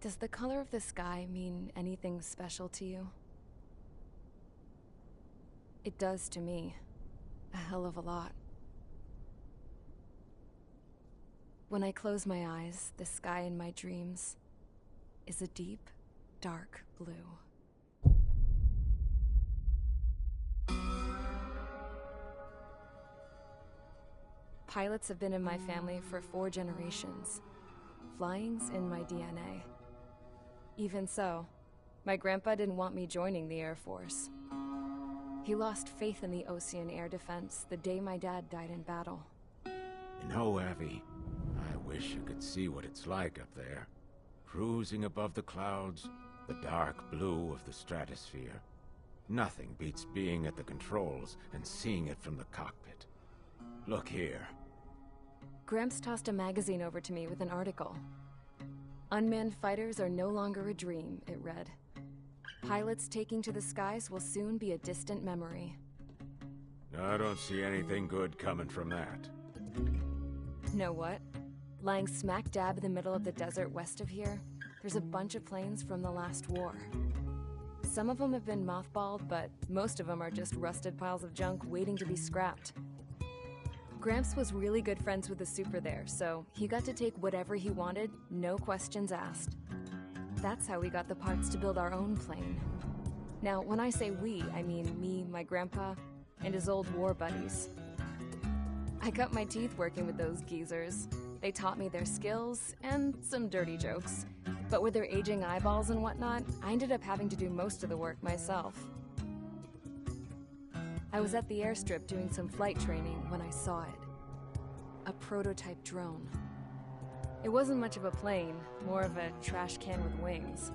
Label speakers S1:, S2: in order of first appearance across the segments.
S1: Does the color of the sky mean anything special to you? It does to me. A hell of a lot. When I close my eyes, the sky in my dreams is a deep, dark blue. Pilots have been in my family for 4 generations. Flying's in my DNA. Even so, my grandpa didn't want me joining the Air Force. He lost faith in the Osean air defense the day my dad died in battle.
S2: You know, Abby, I wish you could see what it's like up there. Cruising above the clouds, the dark blue of the stratosphere. Nothing beats being at the controls and seeing it from the cockpit. Look here.
S1: Gramps tossed a magazine over to me with an article. Unmanned fighters are no longer a dream, it read. Pilots taking to the skies will soon be a distant memory.
S2: I don't see anything good coming from that.
S1: Know what? Lying smack dab in the middle of the desert west of here, there's a bunch of planes from the last war. Some of them have been mothballed, but most of them are just rusted piles of junk waiting to be scrapped. Gramps was really good friends with the super there, so he got to take whatever he wanted, no questions asked. That's how we got the parts to build our own plane. Now, when I say we, I mean me, my grandpa, and his old war buddies. I cut my teeth working with those geezers. They taught me their skills, and some dirty jokes. But with their aging eyeballs and whatnot, I ended up having to do most of the work myself. I was at the airstrip doing some flight training when I saw it. A prototype drone. It wasn't much of a plane, more of a trash can with wings.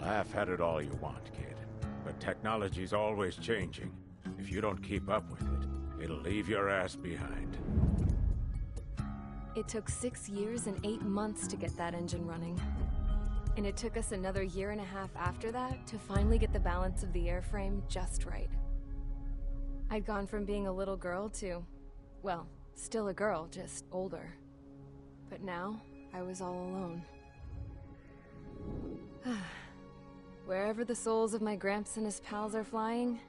S2: Laugh at it all you want, kid. But technology's always changing. If you don't keep up with it, it'll leave your ass behind.
S1: It took 6 years and 8 months to get that engine running. And it took us another 1.5 years after that to finally get the balance of the airframe just right. I'd gone from being a little girl to, well, still a girl, just older. But now, I was all alone. Wherever the souls of my Gramps and his pals are flying,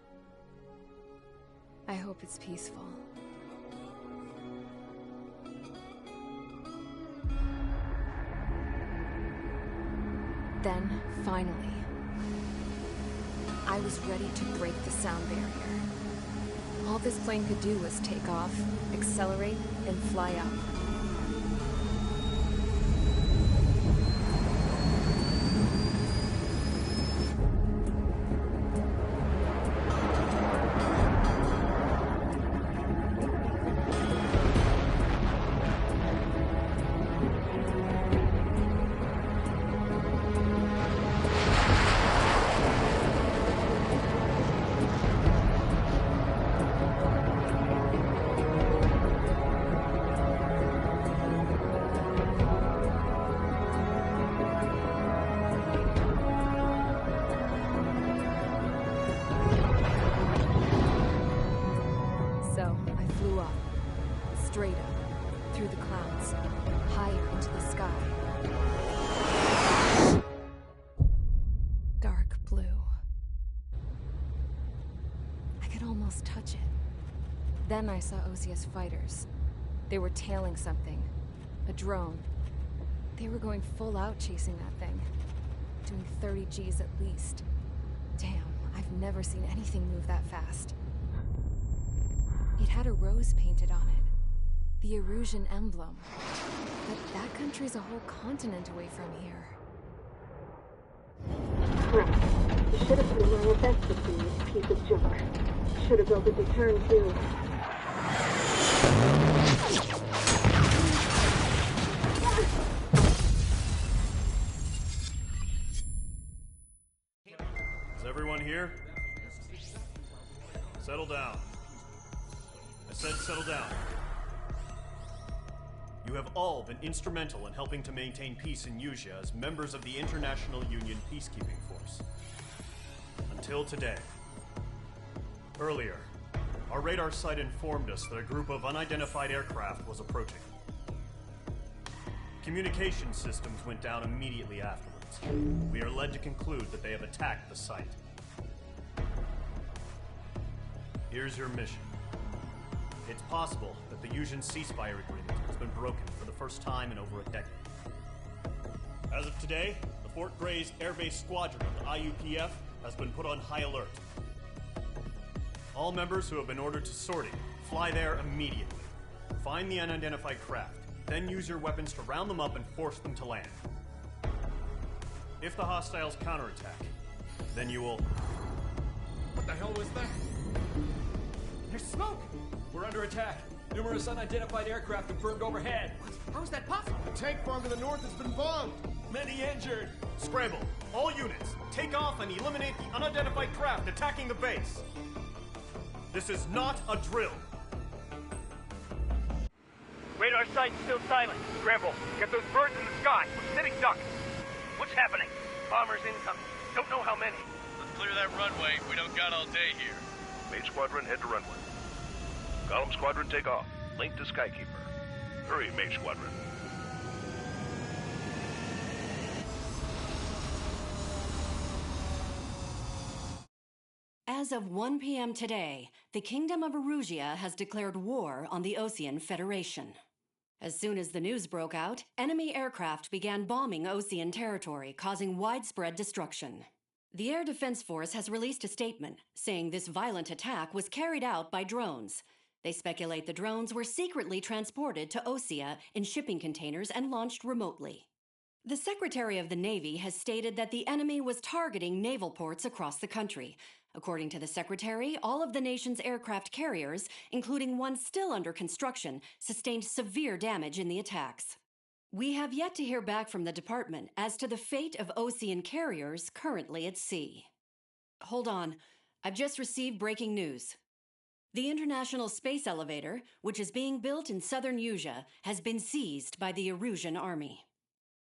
S1: I hope it's peaceful. Then, finally, I was ready to break the sound barrier. All this plane could do was take off, accelerate, and fly up. Straight up, through the clouds, higher into the sky. Dark blue. I could almost touch it. Then I saw Osia's fighters. They were tailing something. A drone. They were going full out chasing that thing. Doing 30 Gs at least. Damn, I've never seen anything move that fast. It had a rose painted on it. The Erusian emblem. But that country's a whole continent away from here.
S3: Crap. You should have been my best to see this piece of junk. Should have built a deterrent too.
S4: Is everyone here? Settle down. I said settle down. You have all been instrumental in helping to maintain peace in Usea as members of the International Union Peacekeeping Force. Until today. Earlier, our radar site informed us that a group of unidentified aircraft was approaching. Communication systems went down immediately afterward. reports, we are led to conclude that they have attacked the site. Here's your mission. It's possible that the Yuuzhan ceasefire agreement has been broken for the first time in over a decade. As of today, the Fort Grays Air Base Squadron of the IUPF has been put on high alert. All members who have been ordered to sortie, fly there immediately. Find the unidentified craft, then use your weapons to round them up and force them to land. If the hostiles counterattack, then you will...
S5: What the hell was that? There's smoke! We're under attack. Numerous unidentified aircraft confirmed overhead.
S6: How is that possible?
S7: A tank farm to the north has been bombed!
S5: Many injured.
S4: Scramble! All units, take off and eliminate the unidentified craft attacking the base! This is not a drill!
S8: Radar site's still silent. Scramble, get those birds in the sky. We're sitting ducks. What's happening? Bombers incoming. Don't know how many.
S9: Let's clear that runway. We don't got all day here.
S10: Mage Squadron, head to runway. Column Squadron, take off. Link to Skykeeper. Hurry, Mage Squadron.
S11: As of 1 p.m. today, the Kingdom of Erusia has declared war on the Osean Federation. As soon as the news broke out, enemy aircraft began bombing Osean territory, causing widespread destruction. The Air Defense Force has released a statement saying this violent attack was carried out by drones. They speculate the drones were secretly transported to Osea in shipping containers and launched remotely. The Secretary of the Navy has stated that the enemy was targeting naval ports across the country. According to the Secretary, all of the nation's aircraft carriers, including one still under construction, sustained severe damage in the attacks. We have yet to hear back from the department as to the fate of Osean carriers currently at sea. Hold on, I've just received breaking news. The International Space Elevator, which is being built in southern Yuuzha, has been seized by the Erusian army.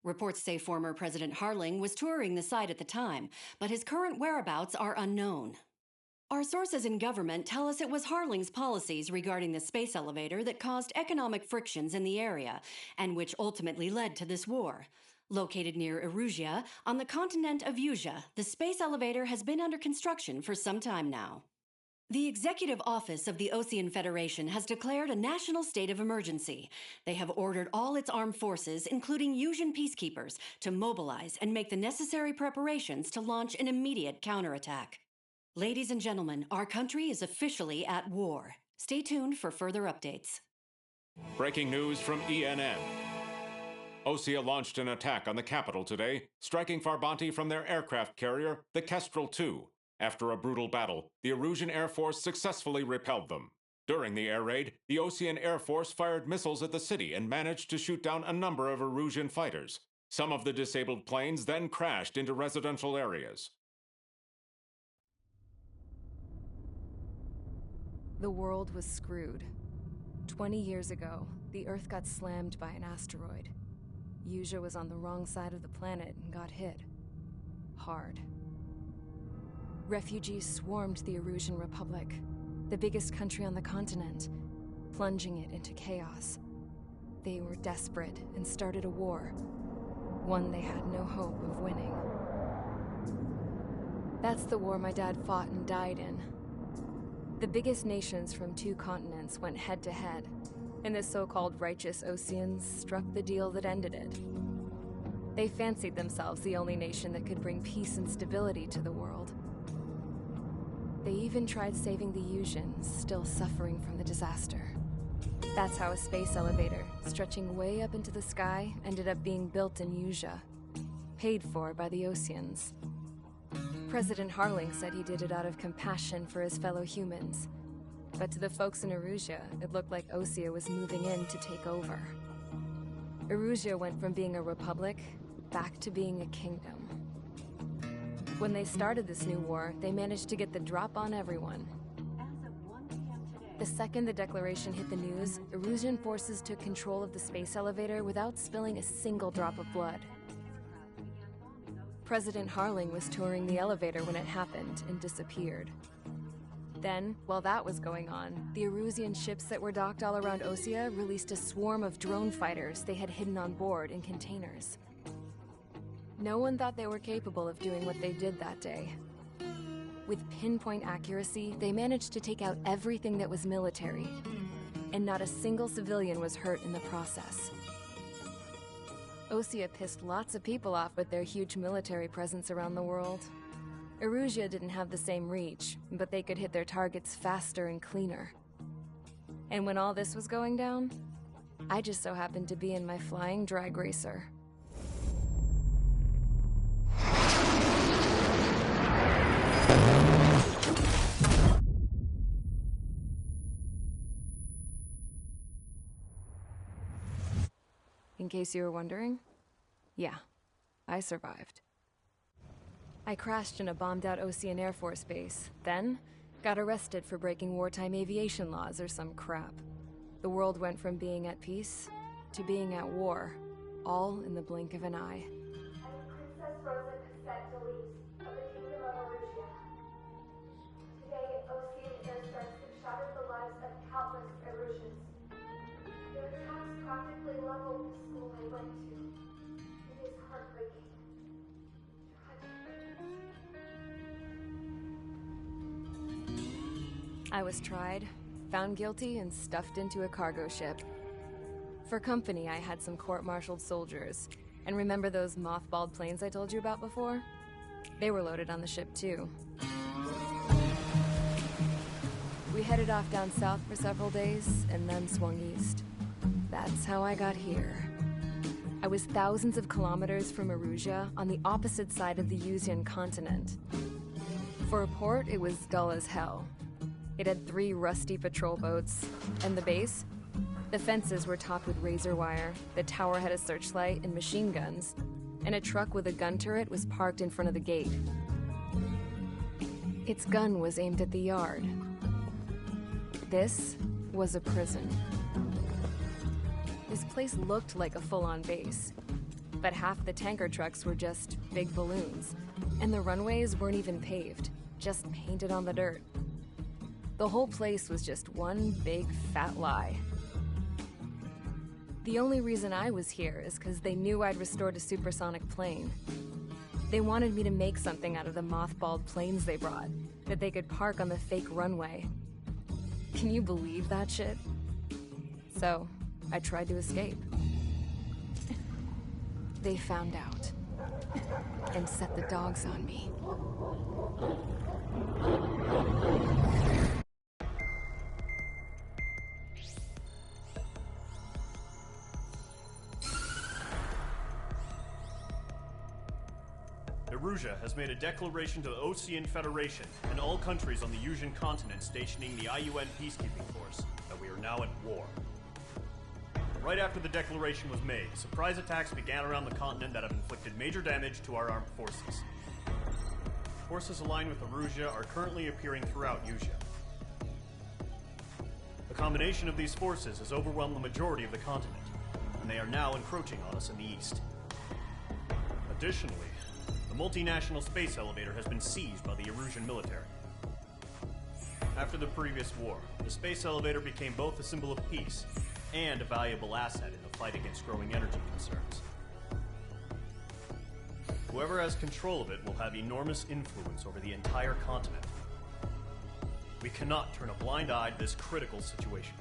S11: Reports say former President Harling was touring the site at the time, but his current whereabouts are unknown. Our sources in government tell us it was Harling's policies regarding the space elevator that caused economic frictions in the area, and which ultimately led to this war. Located near Erusia, on the continent of Yuuzha, the space elevator has been under construction for some time now. The Executive Office of the Osean Federation has declared a national state of emergency. They have ordered all its armed forces, including Yuuzhan peacekeepers, to mobilize and make the necessary preparations to launch an immediate counterattack. Ladies and gentlemen, our country is officially at war. Stay tuned for further updates.
S12: Breaking news from ENN. Osea launched an attack on the capital today, striking Farbanti from their aircraft carrier, the Kestrel II. After a brutal battle, the Erusian Air Force successfully repelled them. During the air raid, the Osean Air Force fired missiles at the city and managed to shoot down a number of Erusian fighters. Some of the disabled planes then crashed into residential areas.
S1: The world was screwed. 20 years ago, the Earth got slammed by an asteroid. Yuuzha was on the wrong side of the planet and got hit. Hard. Refugees swarmed the Erusian Republic, the biggest country on the continent, plunging it into chaos. They were desperate and started a war, one they had no hope of winning. That's the war my dad fought and died in. The biggest nations from 2 continents went head-to-head, and the so-called righteous Oseans struck the deal that ended it. They fancied themselves the only nation that could bring peace and stability to the world. They even tried saving the Yuuzhan, still suffering from the disaster. That's how a space elevator, stretching way up into the sky, ended up being built in Yuuzha, paid for by the Oseans. President Harling said he did it out of compassion for his fellow humans. But to the folks in Erusia, it looked like Osea was moving in to take over. Erusia went from being a republic back to being a kingdom. When they started this new war, they managed to get the drop on everyone. The second the declaration hit the news, Erusian forces took control of the space elevator without spilling a single drop of blood. President Harling was touring the elevator when it happened and disappeared. Then, while that was going on, the Erusian ships that were docked all around Osea released a swarm of drone fighters they had hidden on board in containers. No one thought they were capable of doing what they did that day. With pinpoint accuracy, they managed to take out everything that was military, and not a single civilian was hurt in the process. Osea pissed lots of people off with their huge military presence around the world. Erusia didn't have the same reach, but they could hit their targets faster and cleaner. And when all this was going down, I just so happened to be in my flying drag racer. In case you were wondering, yeah, I survived. I crashed in a bombed-out Osean Air Force base, then got arrested for breaking wartime aviation laws or some crap. The world went from being at peace to being at war, all in the blink of an eye.
S3: I am Princess Rosa Cassette Delise of the Kingdom of Erusia. Today, Osean airstrikes have shattered the lives of countless Erusians. Their attacks practically leveled the school I went to. It is heartbreaking.
S1: I was tried, found guilty, and stuffed into a cargo ship. For company, I had some court-martialed soldiers. And remember those mothballed planes I told you about before? They were loaded on the ship, too. We headed off down south for several days, and then swung east. That's how I got here. I was thousands of kilometers from Erusia, on the opposite side of the Yuzian continent. For a port, it was dull as hell. It had 3 rusty patrol boats, and the base? The fences were topped with razor wire, the tower had a searchlight and machine guns, and a truck with a gun turret was parked in front of the gate. Its gun was aimed at the yard. This was a prison. This place looked like a full-on base, but half the tanker trucks were just big balloons, and the runways weren't even paved, just painted on the dirt. The whole place was just one big fat lie. The only reason I was here is because they knew I'd restored a supersonic plane. They wanted me to make something out of the mothballed planes they brought, that they could park on the fake runway. Can you believe that shit? So, I tried to escape. They found out, and set the dogs on me.
S4: Erusia has made a declaration to the Osean Federation and all countries on the Yuzian continent stationing the IUN peacekeeping force that we are now at war. Right after the declaration was made, surprise attacks began around the continent that have inflicted major damage to our armed forces. Forces aligned with Erusia are currently appearing throughout Yusia. The combination of these forces has overwhelmed the majority of the continent, and they are now encroaching on us in the east. Additionally, the multinational space elevator has been seized by the Erusian military. After the previous war, the space elevator became both a symbol of peace and a valuable asset in the fight against growing energy concerns. Whoever has control of it will have enormous influence over the entire continent. We cannot turn a blind eye to this critical situation.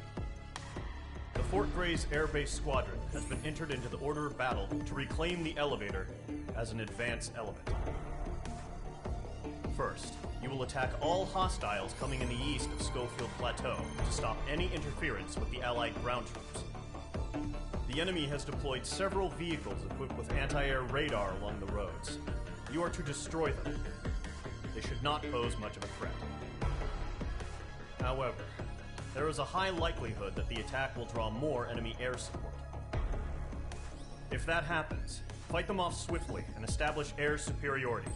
S4: The Fort Grays Air Base Squadron has been entered into the order of battle to reclaim the elevator as an advance element. First, you will attack all hostiles coming in the east of Schofield Plateau to stop any interference with the Allied ground troops. The enemy has deployed several vehicles equipped with anti-air radar along the roads. You are to destroy them. They should not pose much of a threat. However, there is a high likelihood that the attack will draw more enemy air support. If that happens, fight them off swiftly and establish air superiority.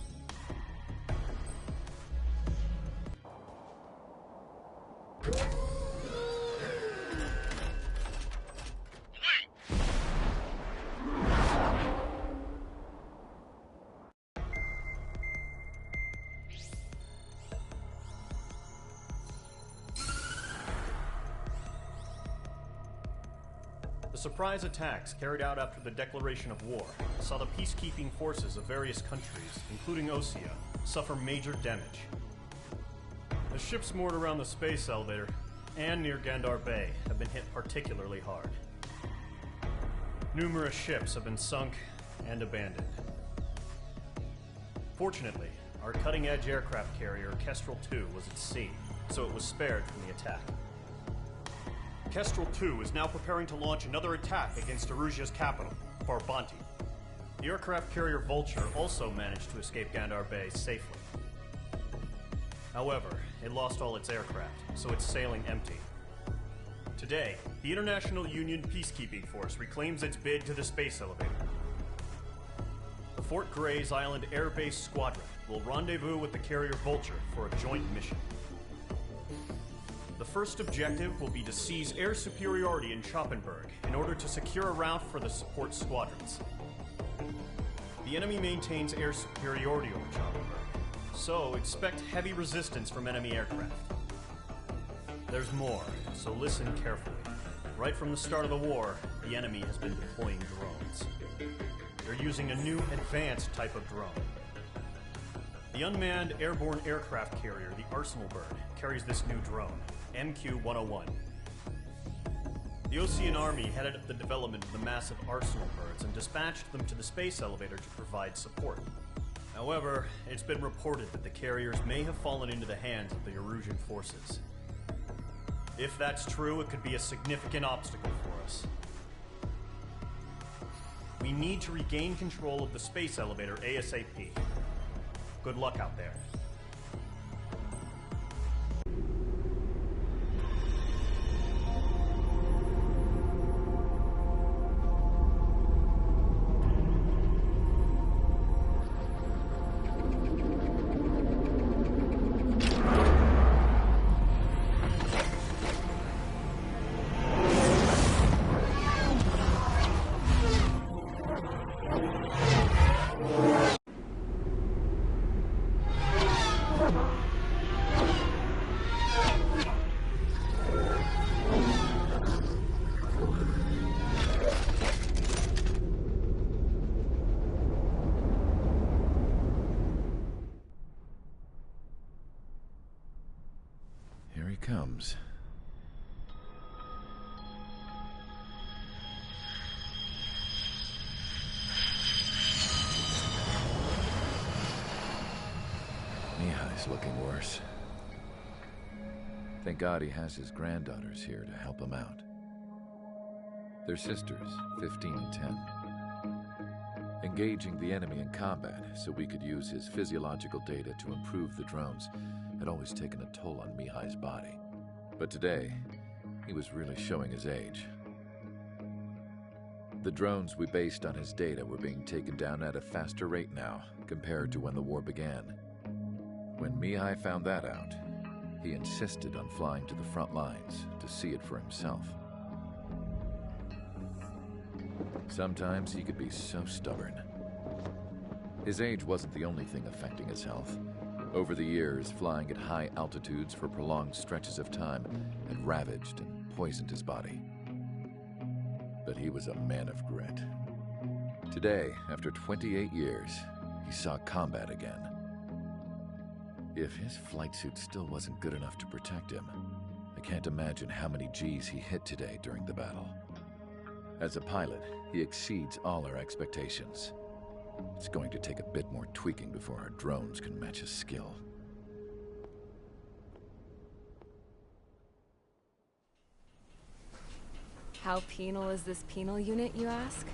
S4: The surprise attacks carried out after the declaration of war saw the peacekeeping forces of various countries, including Osea, suffer major damage. The ships moored around the space elevator and near Gandar Bay have been hit particularly hard. Numerous ships have been sunk and abandoned. Fortunately, our cutting-edge aircraft carrier, Kestrel 2, was at sea, so it was spared from the attack. Kestrel 2 is now preparing to launch another attack against Erusia's capital, Farbanti. The aircraft carrier Vulture also managed to escape Gandar Bay safely. However, it lost all its aircraft, so it's sailing empty. Today, the International Union Peacekeeping Force reclaims its bid to the space elevator. The Fort Gray's Island Air Base Squadron will rendezvous with the carrier Vulture for a joint mission. The first objective will be to seize air superiority in Schoppenberg in order to secure a route for the support squadrons. The enemy maintains air superiority over Schoppenberg, so expect heavy resistance from enemy aircraft. There's more, so listen carefully. Right from the start of the war, the enemy has been deploying drones. They're using a new advanced type of drone. The unmanned airborne aircraft carrier, the Arsenal Bird, carries this new drone, MQ-101. The Osean Army headed up the development of the massive Arsenal Birds and dispatched them to the space elevator to provide support. However, it's been reported that the carriers may have fallen into the hands of the Erusian forces. If that's true, it could be a significant obstacle for us. We need to regain control of the space elevator ASAP. Good luck out there.
S6: Comes. Mihai's looking worse. Thank God he has his granddaughters here to help him out. They're sisters, 15 and 10. Engaging the enemy in combat so we could use his physiological data to improve the drones had always taken a toll on Mihai's body. But today, he was really showing his age. The drones we based on his data were being taken down at a faster rate now, compared to when the war began. When Mihai found that out, he insisted on flying to the front lines to see it for himself. Sometimes he could be so stubborn. His age wasn't the only thing affecting his health. Over the years, flying at high altitudes for prolonged stretches of time had ravaged and poisoned his body. But he was a man of grit. Today, after 28 years, he saw combat again. If his flight suit still wasn't good enough to protect him, I can't imagine how many G's he hit today during the battle. As a pilot, he exceeds all our expectations. It's going to take a bit more tweaking before our drones can match his skill.
S1: How penal is this penal unit, you ask?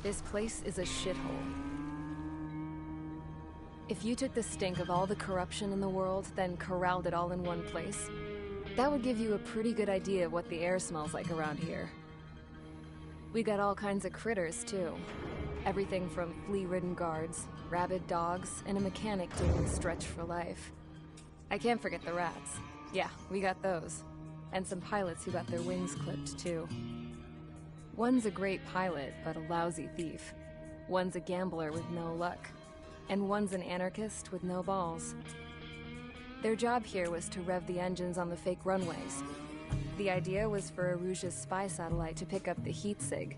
S1: This place is a shithole. If you took the stink of all the corruption in the world, then corralled it all in one place, that would give you a pretty good idea of what the air smells like around here. We got all kinds of critters, too. Everything from flea-ridden guards, rabid dogs, and a mechanic doing stretch for life. I can't forget the rats. Yeah, we got those. And some pilots who got their wings clipped, too. One's a great pilot, but a lousy thief. One's a gambler with no luck. And one's an anarchist with no balls. Their job here was to rev the engines on the fake runways. The idea was for Erusia's spy satellite to pick up the heat sig.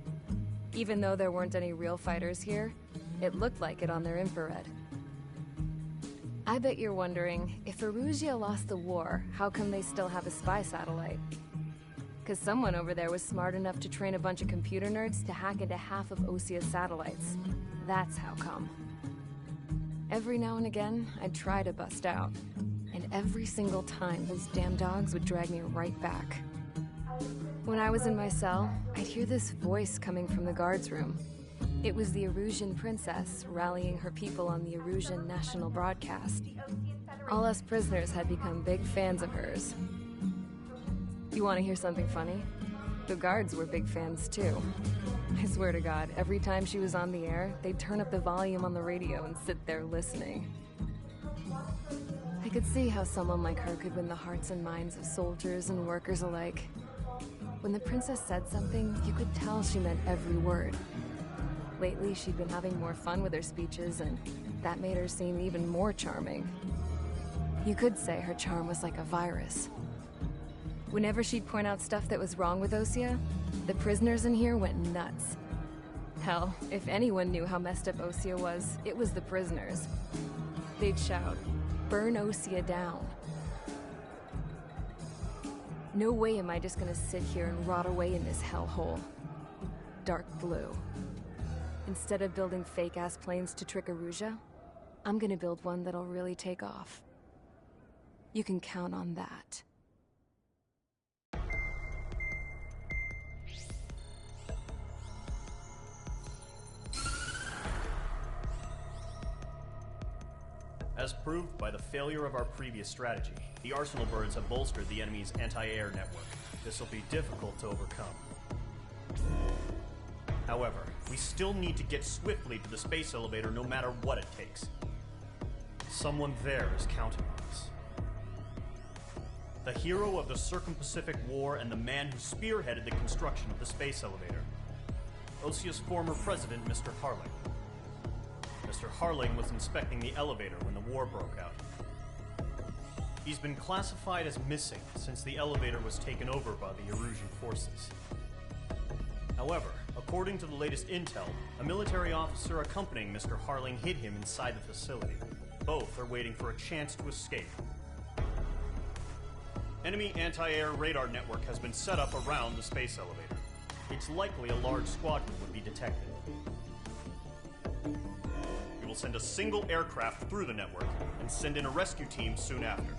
S1: Even though there weren't any real fighters here, it looked like it on their infrared. I bet you're wondering, if Erusia lost the war, how come they still have a spy satellite? Because someone over there was smart enough to train a bunch of computer nerds to hack into half of Osia's satellites. That's how come. Every now and again, I'd try to bust out. And every single time, those damn dogs would drag me right back. When I was in my cell, I'd hear this voice coming from the guards room. It was the Erusian princess rallying her people on the Erusian national broadcast. All us prisoners had become big fans of hers. You want to hear something funny? The guards were big fans too. I swear to God, every time she was on the air, they'd turn up the volume on the radio and sit there listening. I could see how someone like her could win the hearts and minds of soldiers and workers alike. When the princess said something, you could tell she meant every word. Lately, she'd been having more fun with her speeches, and that made her seem even more charming. You could say her charm was like a virus. Whenever she'd point out stuff that was wrong with Osia, the prisoners in here went nuts. Hell, if anyone knew how messed up Osia was, it was the prisoners. They'd shout, "Burn Osia down." No way am I just gonna sit here and rot away in this hellhole. Dark blue. Instead of building fake-ass planes to trick Erusia, I'm gonna build one that'll really take off. You can count on that.
S4: As proved by the failure of our previous strategy, the Arsenal birds have bolstered the enemy's anti-air network. This will be difficult to overcome. However, we still need to get swiftly to the space elevator no matter what it takes. Someone there is counting on us. The hero of the Circum-Pacific War and the man who spearheaded the construction of the space elevator. Osia's former president, Mr. Harling. Mr. Harling was inspecting the elevator when the war broke out. He's been classified as missing since the elevator was taken over by the Erusian forces. However, according to the latest intel, a military officer accompanying Mr. Harling hid him inside the facility. Both are waiting for a chance to escape. Enemy anti-air radar network has been set up around the space elevator. It's likely a large squadron would be detected. We will send a single aircraft through the network and send in a rescue team soon after.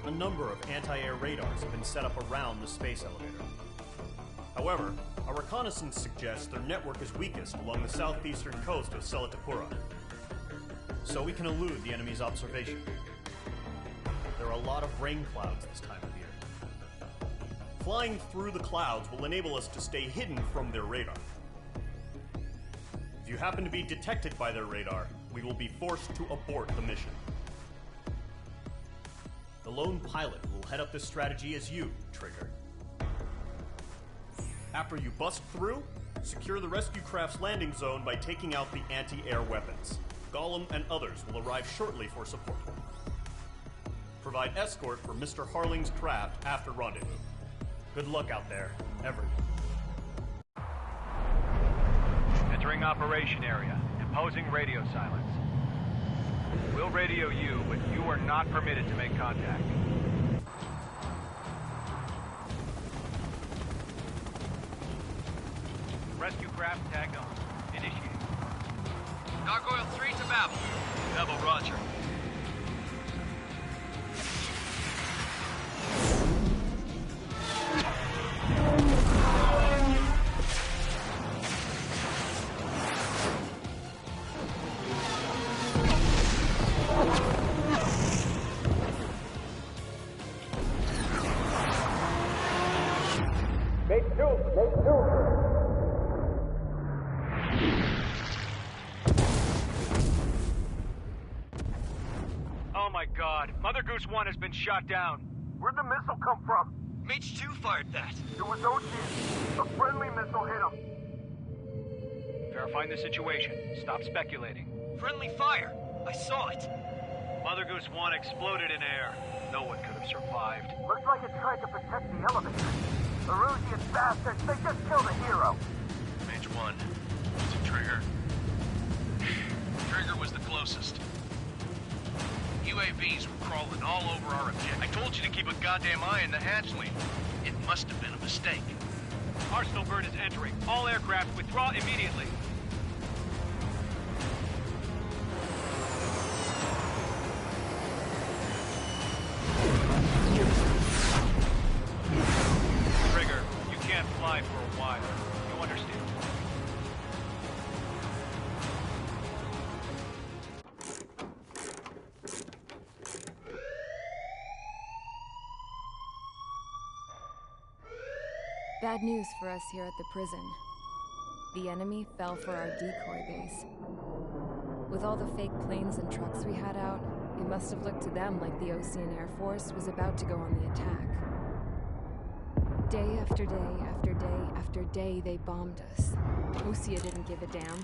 S4: A number of anti-air radars have been set up around the space elevator. However, our reconnaissance suggests their network is weakest along the southeastern coast of Selatapura, so we can elude the enemy's observation. There are a lot of rain clouds this time of year. Flying through the clouds will enable us to stay hidden from their radar. If you happen to be detected by their radar, we will be forced to abort the mission. The lone pilot will head up this strategy as you, Trigger. After you bust through, secure the rescue craft's landing zone by taking out the anti-air weapons. Gollum and others will arrive shortly for support. Provide escort for Mr. Harling's craft after rendezvous. Good luck out there, everyone.
S8: Entering operation area. Imposing radio silence. We'll radio you, but you are not permitted to make contact. Rescue craft tagged on. Initiate.
S9: Gargoyle 3 to Babel. Babel, roger.
S8: Oh my god, Mother Goose 1 has been shot down.
S7: Where'd the missile come from?
S9: Mage 2 fired that.
S7: It was Ocean. A friendly missile hit him.
S8: Verifying the situation. Stop speculating.
S9: Friendly fire. I saw it.
S8: Mother Goose 1 exploded in air. No one could have survived.
S7: Looks like it tried to protect the elevator. The Erusian bastards, they just killed a hero.
S9: Mage 1. Was it Trigger? Trigger was the closest. UAVs were crawling all over our objective. I told you to keep a goddamn eye on the hatchling. It must have been a mistake.
S8: Arsenal bird is entering. All aircraft withdraw immediately. Trigger, you can't fly for a while. You understand?
S1: Bad news for us here at the prison. The enemy fell for our decoy base. With all the fake planes and trucks we had out, it must have looked to them like the Osean Air Force was about to go on the attack. Day after day after day after day, they bombed us. Osea didn't give a damn.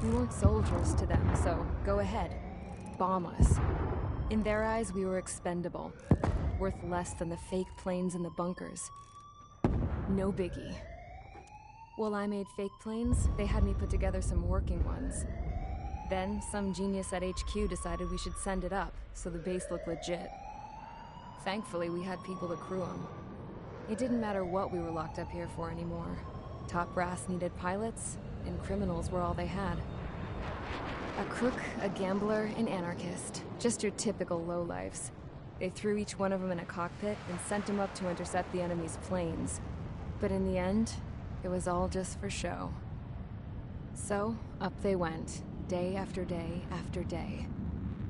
S1: We weren't soldiers to them, so go ahead. Bomb us. In their eyes, we were expendable. Worth less than the fake planes in the bunkers. No biggie. While I made fake planes, they had me put together some working ones. Then, some genius at HQ decided we should send it up, so the base looked legit. Thankfully, we had people to crew them. It didn't matter what we were locked up here for anymore. Top brass needed pilots, and criminals were all they had. A crook, a gambler, an anarchist. Just your typical lowlifes. They threw each one of them in a cockpit and sent them up to intercept the enemy's planes. But in the end, it was all just for show. So, up they went, day after day after day.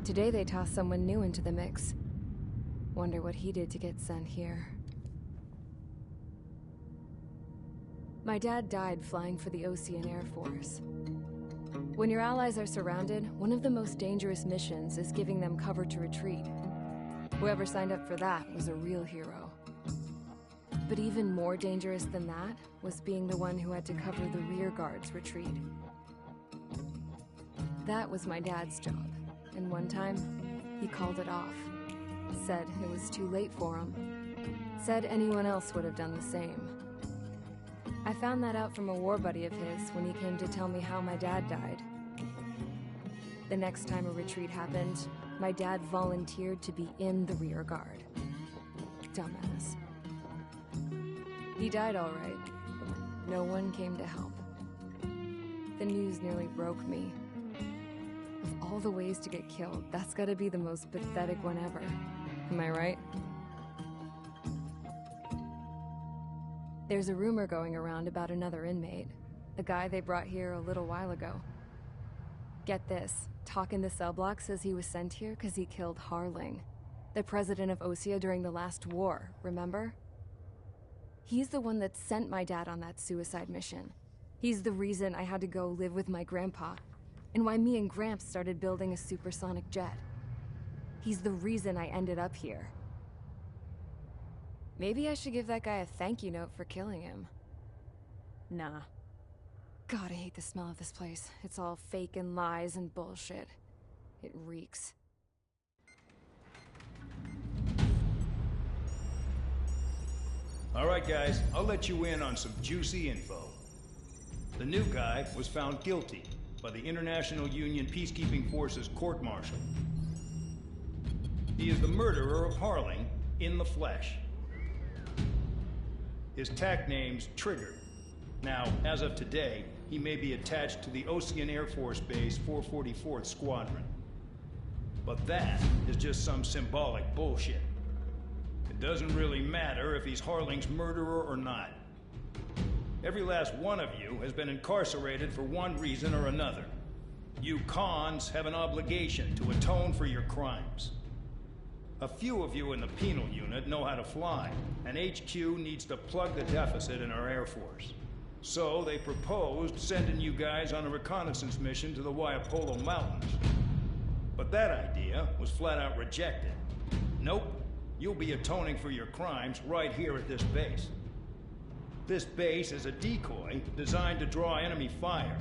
S1: Today they tossed someone new into the mix. Wonder what he did to get sent here. My dad died flying for the Osean Air Force. When your allies are surrounded, one of the most dangerous missions is giving them cover to retreat. Whoever signed up for that was a real hero. But even more dangerous than that was being the one who had to cover the rear guard's retreat. That was my dad's job, and one time, he called it off. Said it was too late for him. Said anyone else would have done the same. I found that out from a war buddy of his when he came to tell me how my dad died. The next time a retreat happened, my dad volunteered to be in the rear guard. Dumbass. He died all right. No one came to help. The news nearly broke me. Of all the ways to get killed, that's gotta be the most pathetic one ever. Am I right? There's a rumor going around about another inmate. The guy they brought here a little while ago. Get this, talk in the cell block says he was sent here because he killed Harling, the president of Osea during the last war, remember? He's the one that sent my dad on that suicide mission. He's the reason I had to go live with my grandpa, and why me and Gramps started building a supersonic jet. He's the reason I ended up here. Maybe I should give that guy a thank you note for killing him. Nah. God, I hate the smell of this place. It's all fake and lies and bullshit. It reeks.
S13: All right, guys, I'll let you in on some juicy info. The new guy was found guilty by the International Union Peacekeeping Forces court-martial. He is the murderer of Harling in the flesh. His TAC name's Trigger. Now, as of today, he may be attached to the Osean Air Force Base 444th Squadron. But that is just some symbolic bullshit. It doesn't really matter if he's Harling's murderer or not. Every last one of you has been incarcerated for one reason or another. You cons have an obligation to atone for your crimes. A few of you in the penal unit know how to fly, and HQ needs to plug the deficit in our Air Force. So they proposed sending you guys on a reconnaissance mission to the Waiapolo Mountains. But that idea was flat out rejected. Nope, you'll be atoning for your crimes right here at this base. This base is a decoy designed to draw enemy fire,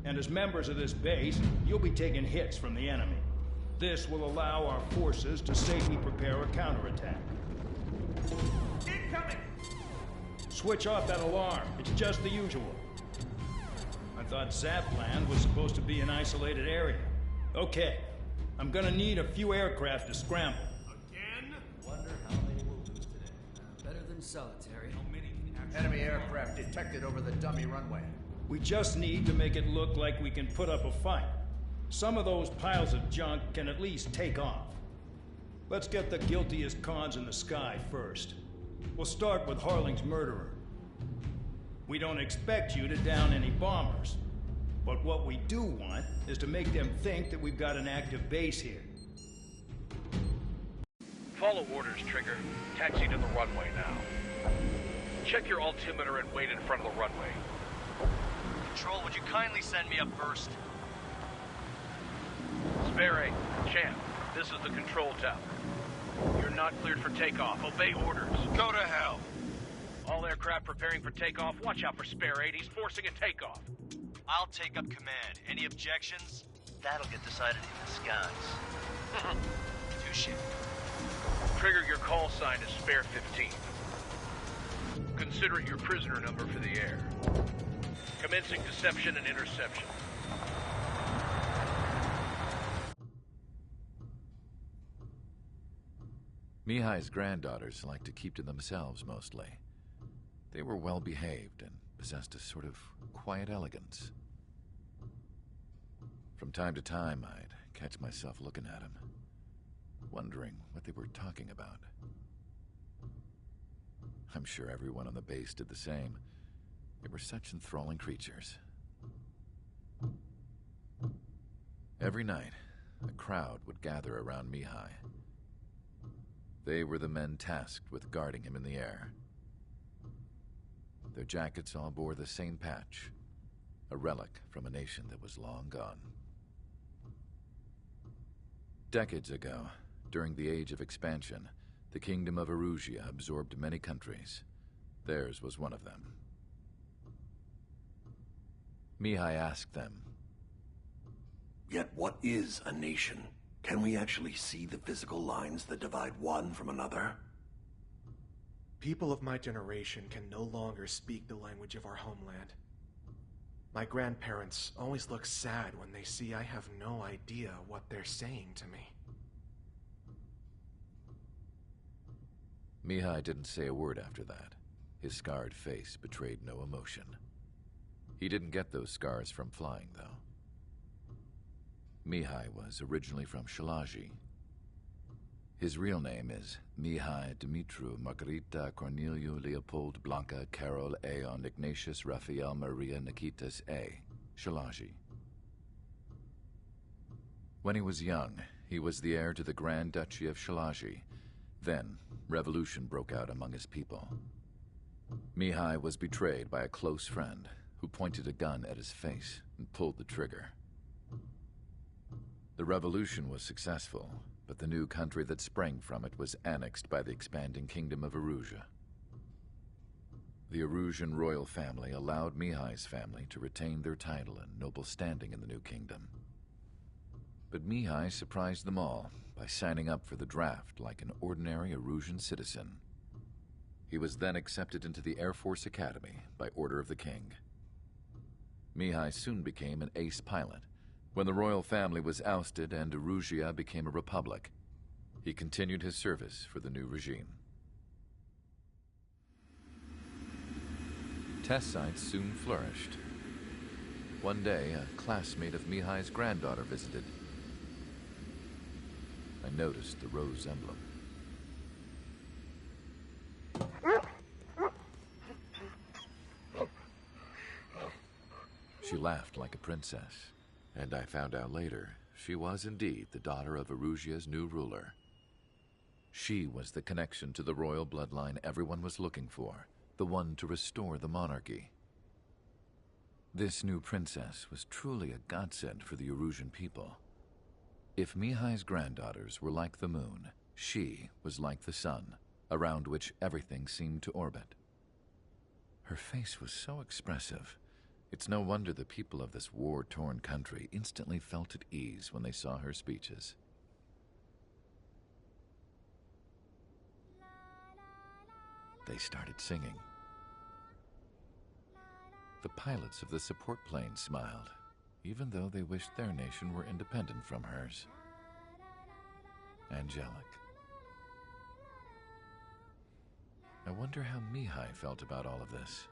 S13: and as members of this base, you'll be taking hits from the enemy. This will allow our forces to safely prepare a counterattack.
S8: Incoming!
S13: Switch off that alarm. It's just the usual. I thought Zapland was supposed to be an isolated area. Okay. I'm gonna need a few aircraft to scramble.
S8: Again?
S14: Wonder how many we'll lose today. Better than solitary.
S8: How many can actually...
S15: Enemy aircraft detected over the dummy runway.
S13: We just need to make it look like we can put up a fight. Some of those piles of junk can at least take off. Let's get the guiltiest cons in the sky first. We'll start with Harling's murderer. We don't expect you to down any bombers. But what we do want is to make them think that we've got an active base here.
S9: Follow orders, Trigger. Taxi to the runway now. Check your altimeter and wait in front of the runway.
S8: Control, would you kindly send me up first?
S9: Spare 8, Champ, this is the control tower. You're not cleared for takeoff. Obey orders.
S8: Go to hell.
S9: All aircraft preparing for takeoff. Watch out for Spare 8. He's forcing a takeoff.
S8: I'll take up command. Any objections? That'll get decided in the skies. Touche.
S9: Trigger, your call sign is Spare 15. Consider it your prisoner number for the air. Commencing deception and interception.
S6: Mihai's granddaughters liked to keep to themselves mostly. They were well behaved and possessed a sort of quiet elegance. From time to time, I'd catch myself looking at them, wondering what they were talking about. I'm sure everyone on the base did the same. They were such enthralling creatures. Every night, a crowd would gather around Mihai. They were the men tasked with guarding him in the air. Their jackets all bore the same patch, a relic from a nation that was long gone. Decades ago, during the Age of Expansion, the Kingdom of Erusia absorbed many countries. Theirs was one of them. Mihai asked them,
S16: "Yet what is a nation? Can we actually see the physical lines that divide one from another?"
S17: People of my generation can no longer speak the language of our homeland. My grandparents always look sad when they see I have no idea what they're saying to me.
S6: Mihai didn't say a word after that. His scarred face betrayed no emotion. He didn't get those scars from flying, though. Mihai was originally from Shalaji. His real name is Mihai Dumitru Margarita Corneliu Leopold Blanca Carol Aeon Ignatius Raphael Maria Nikitas A. Shalaji. When he was young, he was the heir to the Grand Duchy of Shalaji. Then, revolution broke out among his people. Mihai was betrayed by a close friend who pointed a gun at his face and pulled the trigger. The revolution was successful, but the new country that sprang from it was annexed by the expanding Kingdom of Erusia. The Erusian royal family allowed Mihai's family to retain their title and noble standing in the new kingdom. But Mihai surprised them all by signing up for the draft like an ordinary Erusian citizen. He was then accepted into the Air Force Academy by order of the king. Mihai soon became an ace pilot. When the royal family was ousted and Erusia became a republic, he continued his service for the new regime. Test sites soon flourished. One day, a classmate of Mihai's granddaughter visited. I noticed the rose emblem. She laughed like a princess, and I found out later she was indeed the daughter of Erusia's new ruler. She was the connection to the royal bloodline everyone was looking for, the one to restore the monarchy. This new princess was truly a godsend for the Erusian people. If Mihai's granddaughters were like the moon, she was like the sun, around which everything seemed to orbit. Her face was so expressive. It's no wonder the people of this war-torn country instantly felt at ease when they saw her speeches. they started singing. The pilots of the support plane smiled, even though they wished their nation were independent from hers. Angelic. I wonder how Mihai felt about all of this.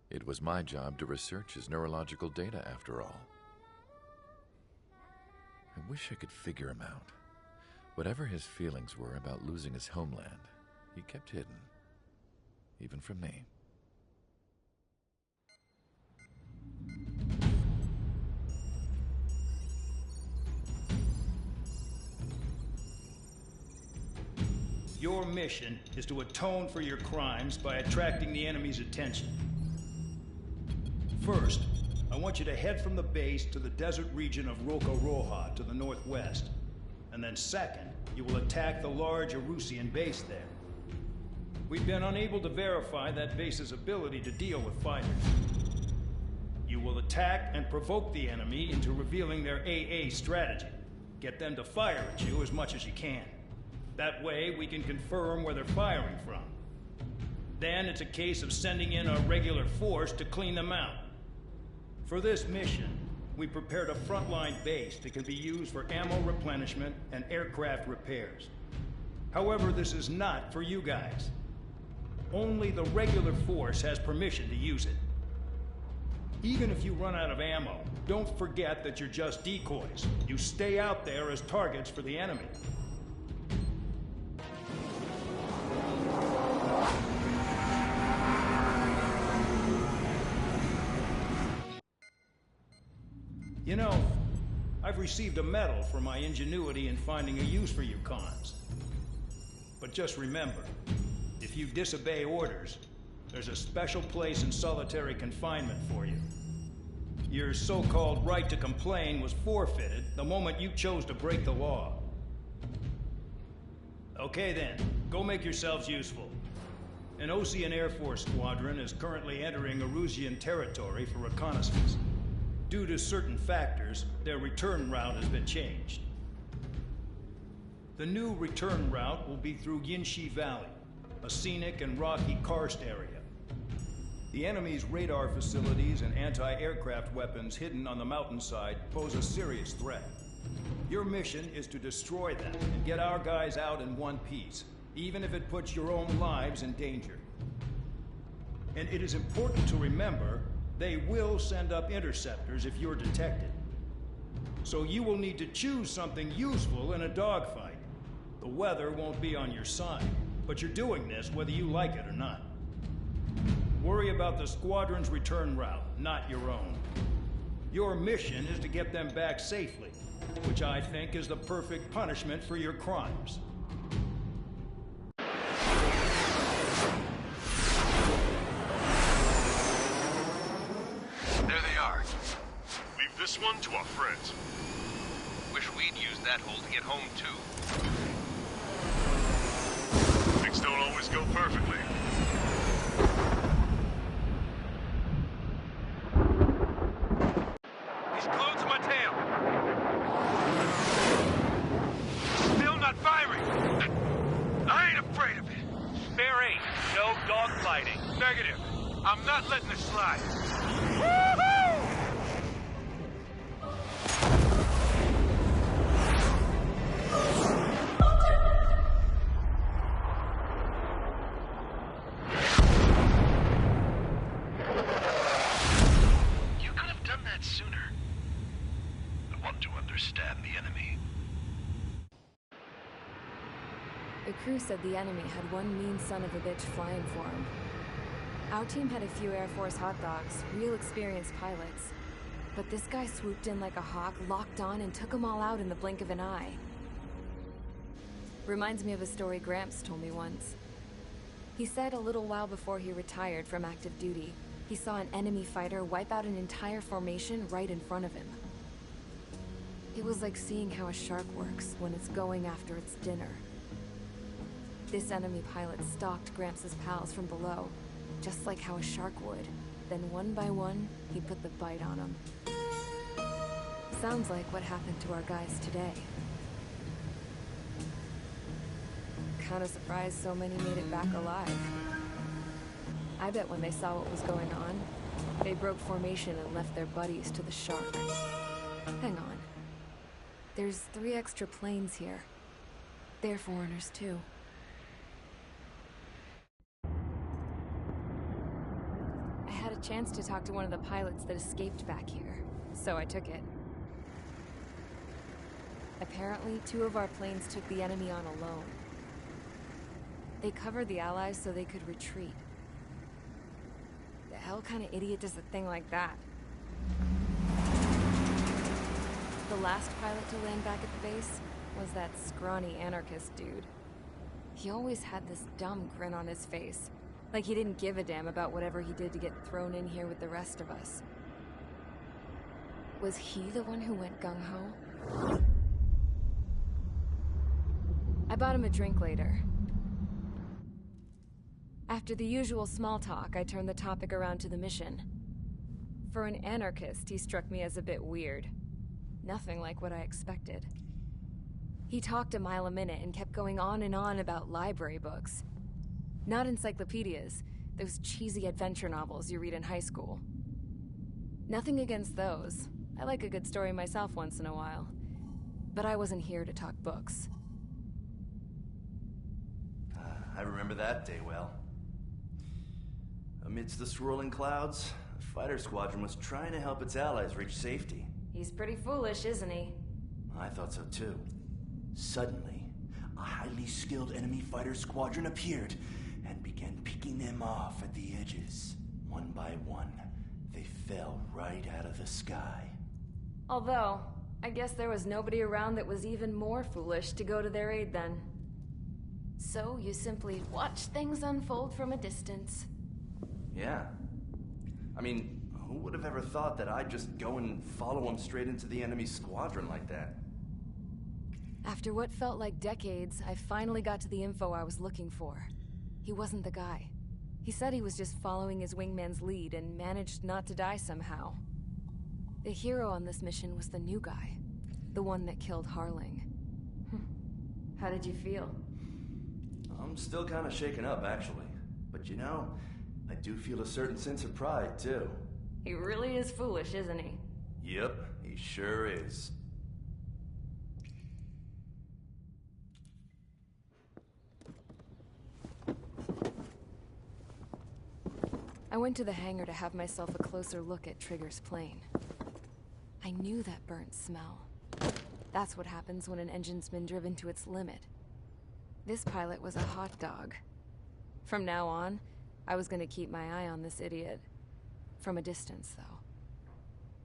S6: It was my job to research his neurological data, after all. I wish I could figure him out. Whatever his feelings were about losing his homeland, he kept hidden, even from me.
S13: Your mission is to atone for your crimes by attracting the enemy's attention. First, I want you to head from the base to the desert region of Roca-Roja to the northwest. And then second, you will attack the large Erusian base there. We've been unable to verify that base's ability to deal with fighters. You will attack and provoke the enemy into revealing their AA strategy. Get them to fire at you as much as you can. That way, we can confirm where they're firing from. Then it's a case of sending in a regular force to clean them out. For this mission, we prepared a frontline base that can be used for ammo replenishment and aircraft repairs. However, this is not for you guys. Only the regular force has permission to use it. Even if you run out of ammo, don't forget that you're just decoys. You stay out there as targets for the enemy. You know, I've received a medal for my ingenuity in finding a use for you cons. But just remember, if you disobey orders, there's a special place in solitary confinement for you. Your so-called right to complain was forfeited the moment you chose to break the law. Okay then, go make yourselves useful. An Osean Air Force squadron is currently entering Erusian territory for reconnaissance. Due to certain factors, their return route has been changed. The new return route will be through Yinshi Valley, a scenic and rocky karst area. The enemy's radar facilities and anti-aircraft weapons hidden on the mountainside pose a serious threat. Your mission is to destroy them and get our guys out in one piece, even if it puts your own lives in danger. And it is important to remember they will send up interceptors if you're detected. So you will need to choose something useful in a dogfight. The weather won't be on your side, but you're doing this whether you like it or not. Worry about the squadron's return route, not your own. Your mission is to get them back safely, which I think is the perfect punishment for your crimes.
S10: Leave this one to our friends.
S8: Wish we'd used that hole to get home, too.
S10: Things don't always go perfectly.
S8: He's glued to my tail. Still not firing. I ain't afraid of it. Spare 8. No dogfighting. Negative. I'm not letting this slide. Woohoo!
S1: The crew said the enemy had one mean son of a bitch flying for him. Our team had a few Air Force hot dogs, real experienced pilots. But this guy swooped in like a hawk, locked on, and took them all out in the blink of an eye. Reminds me of a story Gramps told me once. He said a little while before he retired from active duty, he saw an enemy fighter wipe out an entire formation right in front of him. It was like seeing how a shark works when it's going after its dinner. This enemy pilot stalked Gramps' pals from below, just like how a shark would. Then one by one, he put the bite on them. Sounds like what happened to our guys today. kinda surprised so many made it back alive. I bet when they saw what was going on, they broke formation and left their buddies to the shark. Hang on. There's 3 extra planes here. They're foreigners too. I had a chance to talk to one of the pilots that escaped back here, so I took it. Apparently, 2 of our planes took the enemy on alone. They covered the Allies so they could retreat. The hell kind of idiot does a thing like that? The last pilot to land back at the base was that scrawny anarchist dude. He always had this dumb grin on his face, like he didn't give a damn about whatever he did to get thrown in here with the rest of us. Was he the one who went gung-ho? I bought him a drink later. After the usual small talk, I turned the topic around to the mission. For an anarchist, he struck me as a bit weird. Nothing like what I expected. He talked a mile a minute and kept going on and on about library books. Not encyclopedias, those cheesy adventure novels you read in high school. Nothing against those. I like a good story myself once in a while. But I wasn't here to talk books.
S18: I remember that day well. Amidst the swirling clouds, the fighter squadron was trying to help its allies reach safety.
S1: He's pretty foolish, isn't he?
S18: I thought so too. Suddenly, a highly skilled enemy fighter squadron appeared and began picking them off at the edges. One by one, they fell right out of the sky.
S1: Although, I guess there was nobody around that was even more foolish to go to their aid then. So you simply watch things unfold from a distance.
S18: Yeah. I mean, who would have ever thought that I'd just go and follow him straight into the enemy squadron like that?
S1: After what felt like decades, I finally got to the info I was looking for. He wasn't the guy. He said he was just following his wingman's lead and managed not to die somehow. The hero on this mission was the new guy. The one that killed Harling. How did you feel?
S18: I'm still kind of shaken up, actually. But you know, I do feel a certain sense of pride, too.
S1: He really is foolish, isn't he?
S18: Yep, he sure is.
S1: I went to the hangar to have myself a closer look at Trigger's plane. I knew that burnt smell. That's what happens when an engine's been driven to its limit. This pilot was a hot dog. From now on, I was gonna keep my eye on this idiot. From a distance, though.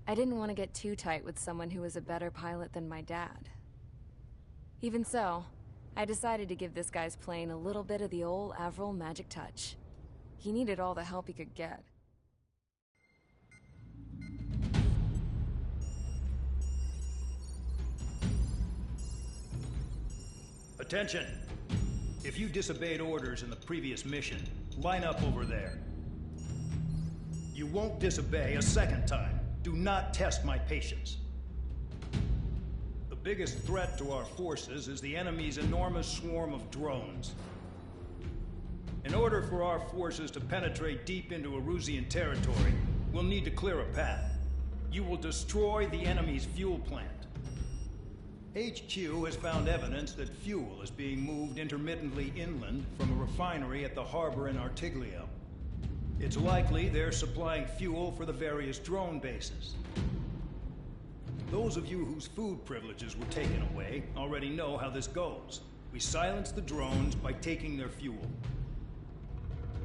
S1: I didn't want to get too tight with someone who was a better pilot than my dad. Even so, I decided to give this guy's plane a little bit of the old Avril magic touch. He needed all the help he could get.
S13: Attention! If you disobeyed orders in the previous mission, line up over there. You won't disobey a second time. Do not test my patience. The biggest threat to our forces is the enemy's enormous swarm of drones. In order for our forces to penetrate deep into Erusian territory, we'll need to clear a path. You will destroy the enemy's fuel plant. HQ has found evidence that fuel is being moved intermittently inland from a refinery at the harbor in Artiglio. It's likely they're supplying fuel for the various drone bases. Those of you whose food privileges were taken away already know how this goes. We silence the drones by taking their fuel.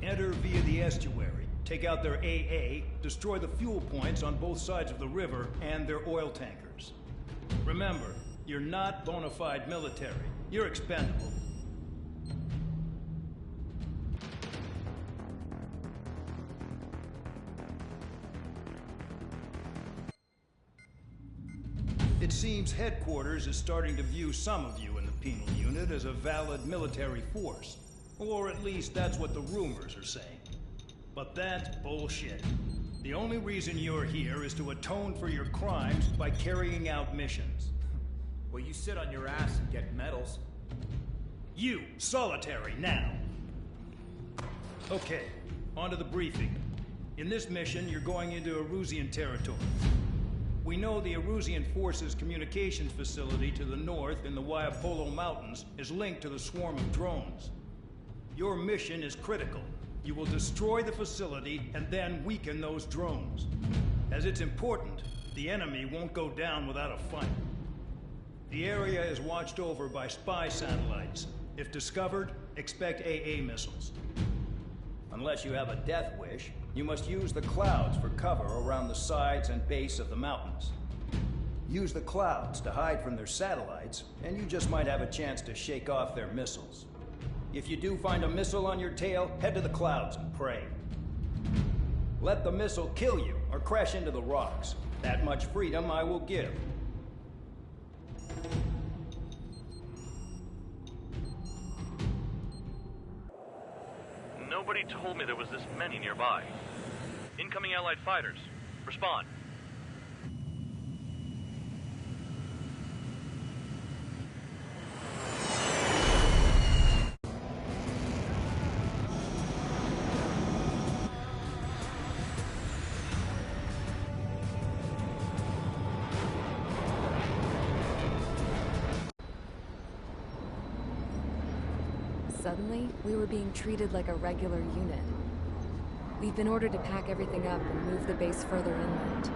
S13: Enter via the estuary, take out their AA, destroy the fuel points on both sides of the river and their oil tankers. Remember, you're not bona fide military. You're expendable. It seems headquarters is starting to view some of you in the penal unit as a valid military force. Or at least that's what the rumors are saying. But that's bullshit. The only reason you're here is to atone for your crimes by carrying out missions.
S5: Well, you sit on your ass and get medals.
S13: You, solitary, now. Okay, on to the briefing. In this mission, you're going into Erusian territory. We know the Erusian Forces communications facility to the north in the Waiapolo Mountains is linked to the swarm of drones. Your mission is critical. You will destroy the facility and then weaken those drones. As it's important, the enemy won't go down without a fight. The area is watched over by spy satellites. If discovered, expect AA missiles. Unless you have a death wish, you must use the clouds for cover around the sides and base of the mountains. Use the clouds to hide from their satellites, and you just might have a chance to shake off their missiles. If you do find a missile on your tail, head to the clouds and pray. Let the missile kill you or crash into the rocks. That much freedom I will give.
S10: Nobody told me there was this many nearby. Incoming Allied fighters. Respond.
S1: Suddenly, we were being treated like a regular unit. We've been ordered to pack everything up and move the base further inland.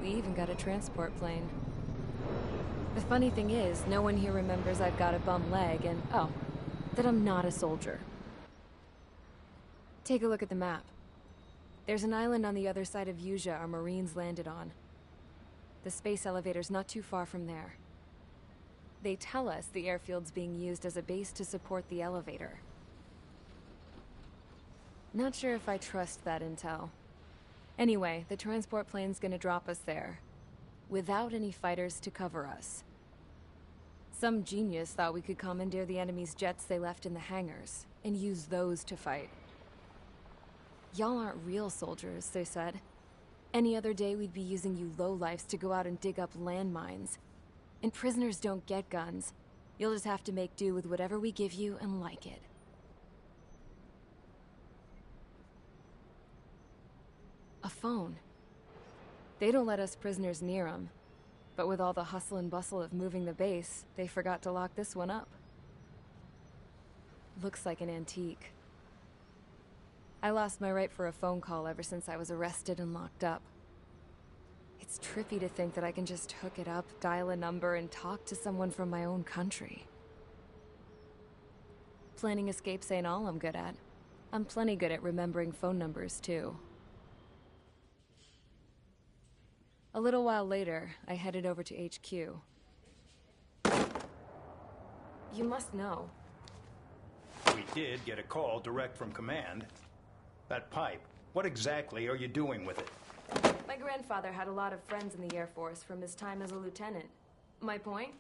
S1: We even got a transport plane. The funny thing is, no one here remembers I've got a bum leg and, oh, that I'm not a soldier. Take a look at the map. There's an island on the other side of Usea our Marines landed on. The space elevator's not too far from there. They tell us the airfield's being used as a base to support the elevator. Not sure if I trust that intel. Anyway, the transport plane's gonna drop us there, without any fighters to cover us. Some genius thought we could commandeer the enemy's jets they left in the hangars, and use those to fight. Y'all aren't real soldiers, they said. Any other day we'd be using you lowlifes to go out and dig up landmines. And prisoners don't get guns. You'll just have to make do with whatever we give you and like it. A phone. They don't let us prisoners near them. But with all the hustle and bustle of moving the base, they forgot to lock this one up. Looks like an antique. I lost my right for a phone call ever since I was arrested and locked up. It's trippy to think that I can just hook it up, dial a number, and talk to someone from my own country. Planning escapes ain't all I'm good at. I'm plenty good at remembering phone numbers, too. A little while later, I headed over to HQ. You must know.
S13: We did get a call direct from command. That pipe, what exactly are you doing with it?
S1: My grandfather had a lot of friends in the Air Force from his time as a lieutenant. My point?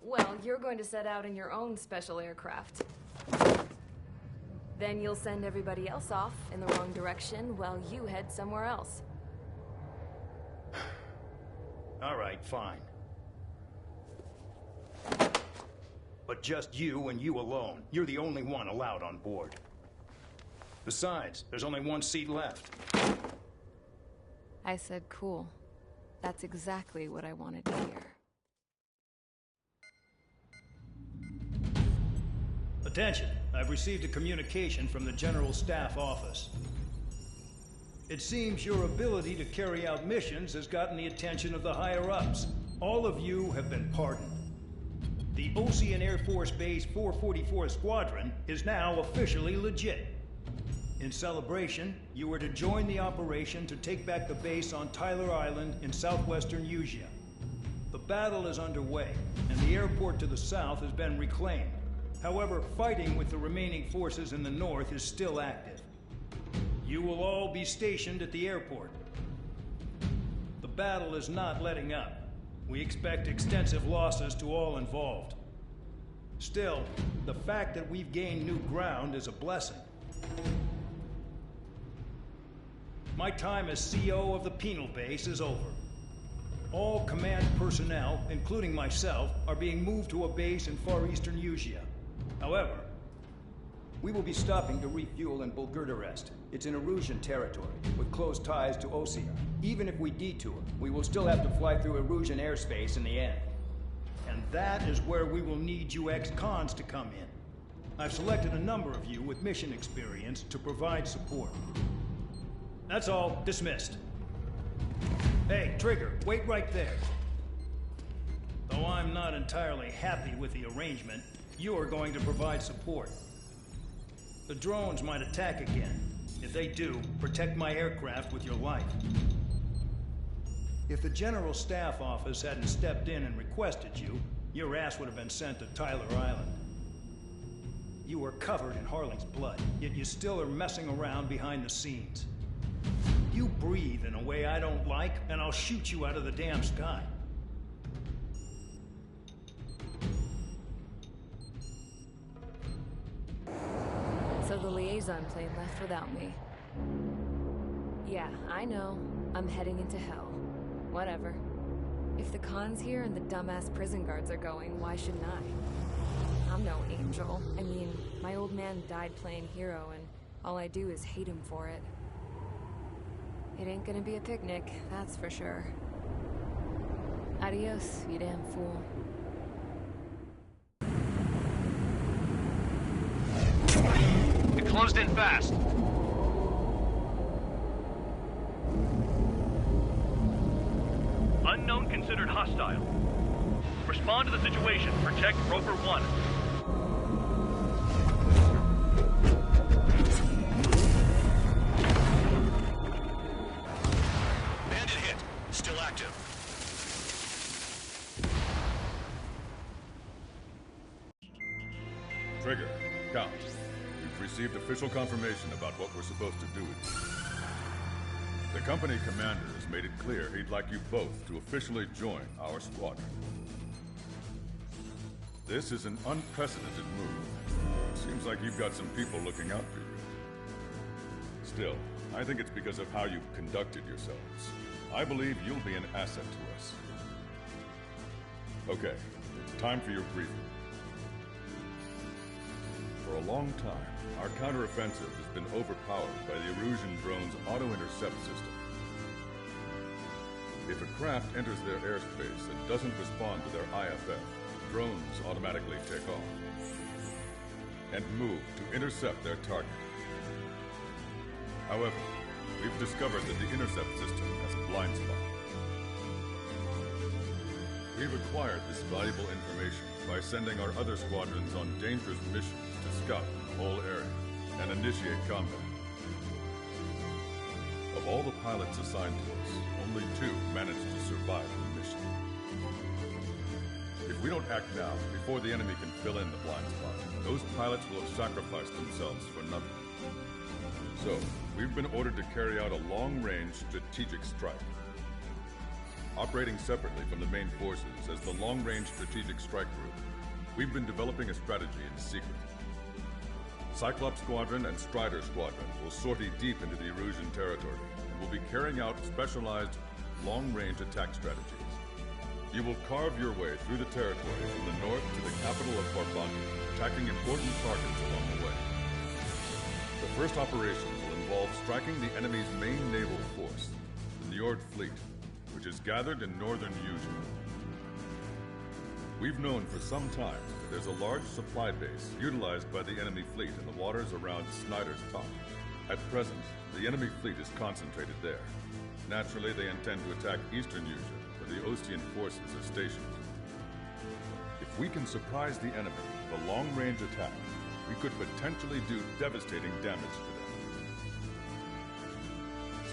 S1: Well, you're going to set out in your own special aircraft. Then you'll send everybody else off in the wrong direction while you head somewhere else.
S13: All right, fine. But just you and you alone. You're the only one allowed on board. Besides, there's only one seat left.
S1: I said cool. That's exactly what I wanted to hear.
S13: Attention! I've received a communication from the General Staff Office. It seems your ability to carry out missions has gotten the attention of the higher-ups. All of you have been pardoned. The Osean Air Force Base 444th Squadron is now officially legit. In celebration, you were to join the operation to take back the base on Tyler Island in southwestern Usea. The battle is underway, and the airport to the south has been reclaimed. However, fighting with the remaining forces in the north is still active. You will all be stationed at the airport. The battle is not letting up. We expect extensive losses to all involved. Still, the fact that we've gained new ground is a blessing. My time as CO of the penal base is over. All command personnel, including myself, are being moved to a base in far eastern Usea. However, we will be stopping to refuel in Bulgurdarest. It's in Erusian territory, with close ties to Osea. Even if we detour, we will still have to fly through Erusian airspace in the end. And that is where we will need you ex-cons to come in. I've selected a number of you with mission experience to provide support. That's all. Dismissed. Hey, Trigger, wait right there. Though I'm not entirely happy with the arrangement, you are going to provide support. The drones might attack again. If they do, protect my aircraft with your life. If the General Staff Office hadn't stepped in and requested you, your ass would have been sent to Tyler Island. You were covered in Harling's blood, yet you still are messing around behind the scenes. You breathe in a way I don't like, and I'll shoot you out of the damn sky.
S1: So the liaison plane left without me. Yeah, I know. I'm heading into hell. Whatever. If the con's here and the dumbass prison guards are going, why shouldn't I? I'm no angel. I mean, my old man died playing hero, and all I do is hate him for it. It ain't gonna be a picnic, that's for sure. Adios, you damn fool.
S9: It closed in fast. Unknown considered hostile. Respond to the situation. Protect Rover 1.
S10: Bandit hit. Still active.
S19: Trigger, Count. We've received official confirmation about what we're supposed to do with you. The company commander has made it clear he'd like you both to officially join our squadron. This is an unprecedented move. It seems like you've got some people looking out for you. Still, I think it's because of how you've conducted yourselves. I believe you'll be an asset to us. Okay, time for your briefing. For a long time, our counteroffensive has been overpowered by the Erusian drone's auto-intercept system. If a craft enters their airspace and doesn't respond to their IFF, drones automatically take off and move to intercept their target. However, we've discovered that the intercept system has a blind spot. We've acquired this valuable information by sending our other squadrons on dangerous missions to scout the whole area and initiate combat. Of all the pilots assigned to us, only 2 managed to survive the mission. If we don't act now, before the enemy can fill in the blind spot, those pilots will have sacrificed themselves for nothing. So, we've been ordered to carry out a long-range strategic strike. Operating separately from the main forces as the Long-Range Strategic Strike Group, we've been developing a strategy in secret. Cyclops Squadron and Strider Squadron will sortie deep into the Erusian territory and will be carrying out specialized long-range attack strategies. You will carve your way through the territory from the north to the capital of Farbanti, attacking important targets along the way. The first operation will involve striking the enemy's main naval force, the Njord Fleet, which is gathered in northern Usea. We've known for some time that there's a large supply base utilized by the enemy fleet in the waters around Snyder's Top. At present, the enemy fleet is concentrated there. Naturally, they intend to attack eastern Usea, where the Osean forces are stationed. If we can surprise the enemy with a long-range attack, we could potentially do devastating damage to them.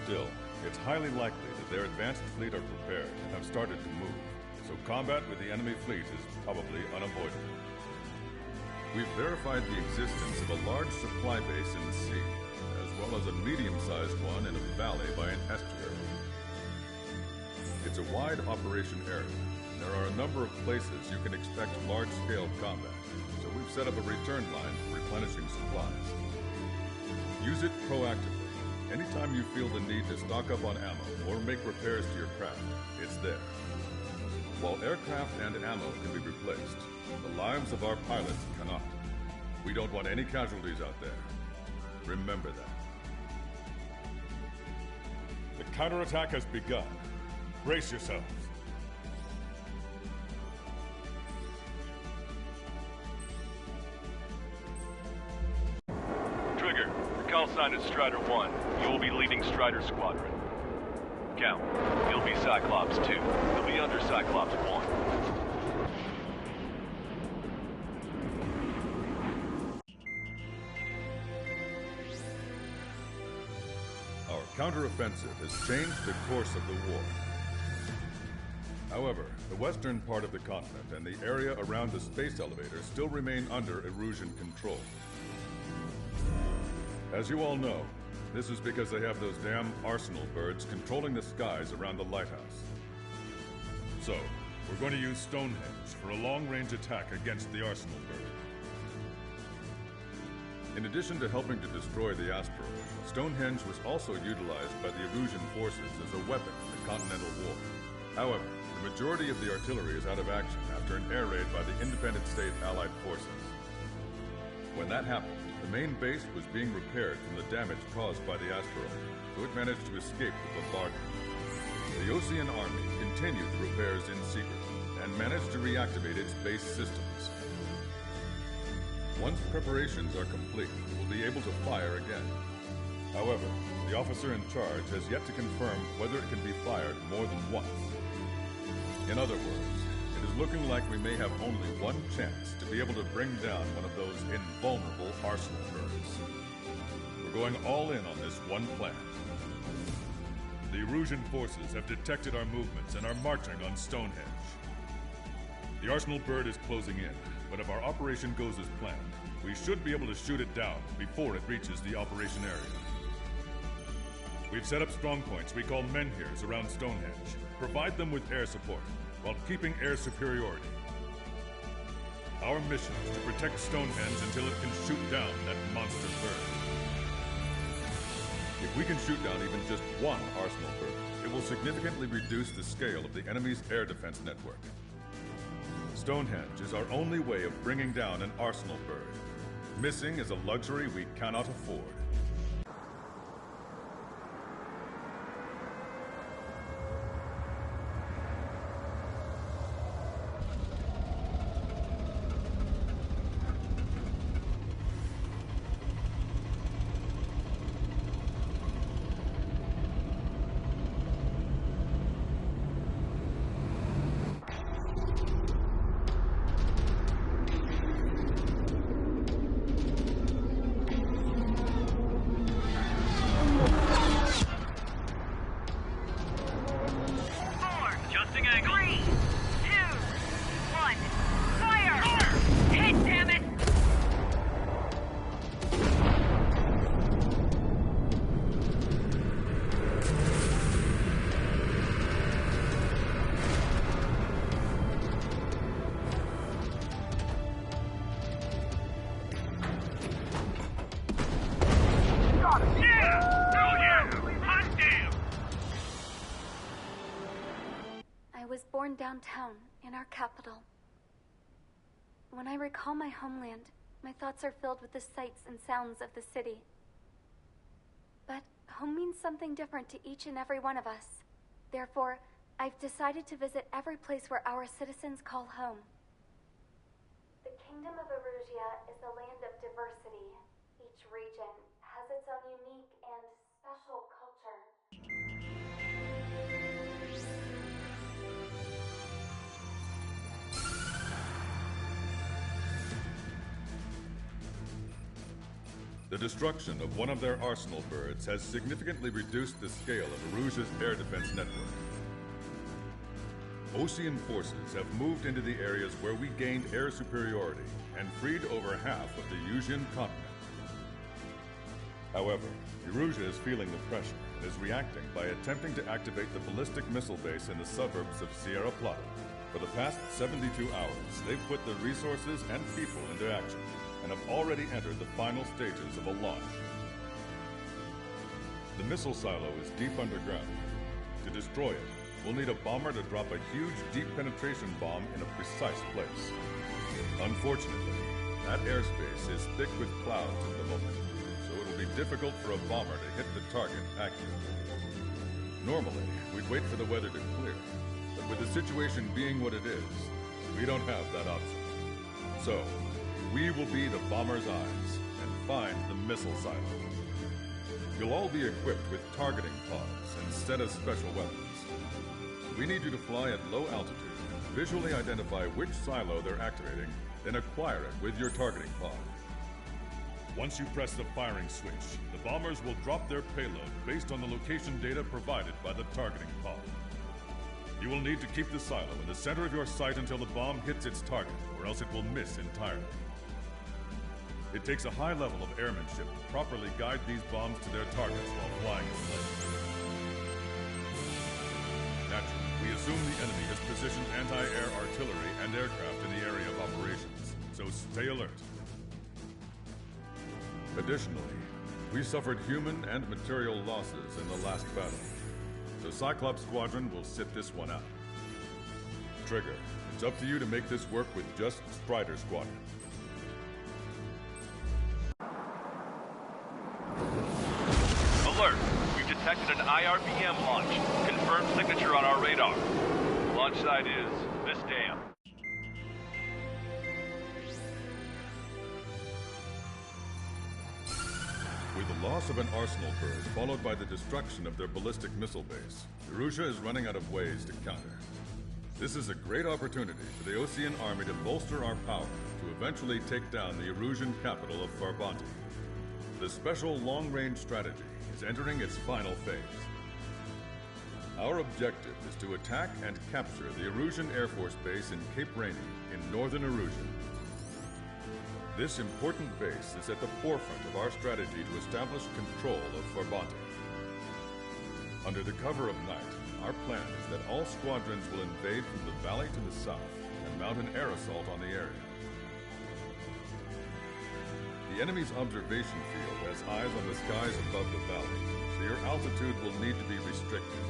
S19: Still, it's highly likely that their advanced fleet are prepared and have started to move, so combat with the enemy fleet is probably unavoidable. We've verified the existence of a large supply base in the sea, as well as a medium-sized one in a valley by an estuary. It's a wide operation area, and there are a number of places you can expect large-scale combat, so we've set up a return line for replenishing supplies. Use it proactively, Anytime you feel the need to stock up on ammo or make repairs to your craft, it's there. While aircraft and ammo can be replaced, the lives of our pilots cannot. We don't want any casualties out there. Remember that. The counterattack has begun. Brace yourselves.
S10: Trigger, your call sign is Strider 1. You will be leading Strider Squadron. Count, you'll be Cyclops 2. You'll be under Cyclops 1.
S19: Our counteroffensive has changed the course of the war. However, the western part of the continent and the area around the space elevator still remain under Erusian control. As you all know, this is because they have those damn Arsenal birds controlling the skies around the lighthouse. So, we're going to use Stonehenge for a long-range attack against the Arsenal bird. In addition to helping to destroy the asteroid, Stonehenge was also utilized by the Erusian forces as a weapon in the Continental War. However, the majority of the artillery is out of action after an air raid by the Independent State Allied forces. When that happened, the main base was being repaired from the damage caused by the asteroid, so it managed to escape the bombardment. The Osean Army continued the repairs in secret and managed to reactivate its base systems. Once preparations are complete, we will be able to fire again. However, the officer in charge has yet to confirm whether it can be fired more than once. In other words, it is looking like we may have only one chance to be able to bring down one of those invulnerable Arsenal birds. We're going all in on this one plan. The Erusian forces have detected our movements and are marching on Stonehenge. The Arsenal bird is closing in, but if our operation goes as planned, we should be able to shoot it down before it reaches the operation area. We've set up strong points we call menhirs around Stonehenge. Provide them with air support, while keeping air superiority. Our mission is to protect Stonehenge until it can shoot down that monster bird. If we can shoot down even just one Arsenal bird, it will significantly reduce the scale of the enemy's air defense network. Stonehenge is our only way of bringing down an Arsenal bird. Missing is a luxury we cannot afford.
S3: Downtown, in our capital. When I recall my homeland, my thoughts are filled with the sights and sounds of the city. But home means something different to each and every one of us. Therefore, I've decided to visit every place where our citizens call home. The Kingdom of Erusia is a land of diversity. Each region has its own unique and special culture.
S19: The destruction of one of their Arsenal birds has significantly reduced the scale of Erusia's air defense network. Osean forces have moved into the areas where we gained air superiority and freed over half of the Eusian continent. However, Erusia is feeling the pressure and is reacting by attempting to activate the ballistic missile base in the suburbs of Sierra Plata. For the past 72 hours, they've put the resources and people into action, and have already entered the final stages of a launch. The missile silo is deep underground. To destroy it, we'll need a bomber to drop a huge deep penetration bomb in a precise place. Unfortunately, that airspace is thick with clouds at the moment, so it'll be difficult for a bomber to hit the target accurately. Normally, we'd wait for the weather to clear, but with the situation being what it is, we don't have that option. So, we will be the bomber's eyes and find the missile silo. You'll all be equipped with targeting pods instead of special weapons. We need you to fly at low altitude, visually identify which silo they're activating, then acquire it with your targeting pod. Once you press the firing switch, the bombers will drop their payload based on the location data provided by the targeting pod. You will need to keep the silo in the center of your sight until the bomb hits its target, or else it will miss entirely. It takes a high level of airmanship to properly guide these bombs to their targets while flying in place. Naturally, we assume the enemy has positioned anti-air artillery and aircraft in the area of operations, so stay alert. Additionally, we suffered human and material losses in the last battle, so Cyclops Squadron will sit this one out. Trigger, it's up to you to make this work with just Strider Squadron.
S10: Alert! We've detected an IRBM launch. Confirmed signature on our radar. Launch site is this dam.
S19: With the loss of an arsenal burst followed by the destruction of their ballistic missile base, Erusea is running out of ways to counter. This is a great opportunity for the Osean army to bolster our power to eventually take down the Erusian capital of Farbanti. The special long-range strategy is entering its final phase. Our objective is to attack and capture the Erusian Air Force Base in Cape Rainy in northern Erusia. This important base is at the forefront of our strategy to establish control of Farbanti. Under the cover of night, our plan is that all squadrons will invade from the valley to the south and mount an air assault on the area. The enemy's observation field has eyes on the skies above the valley, so your altitude will need to be restricted.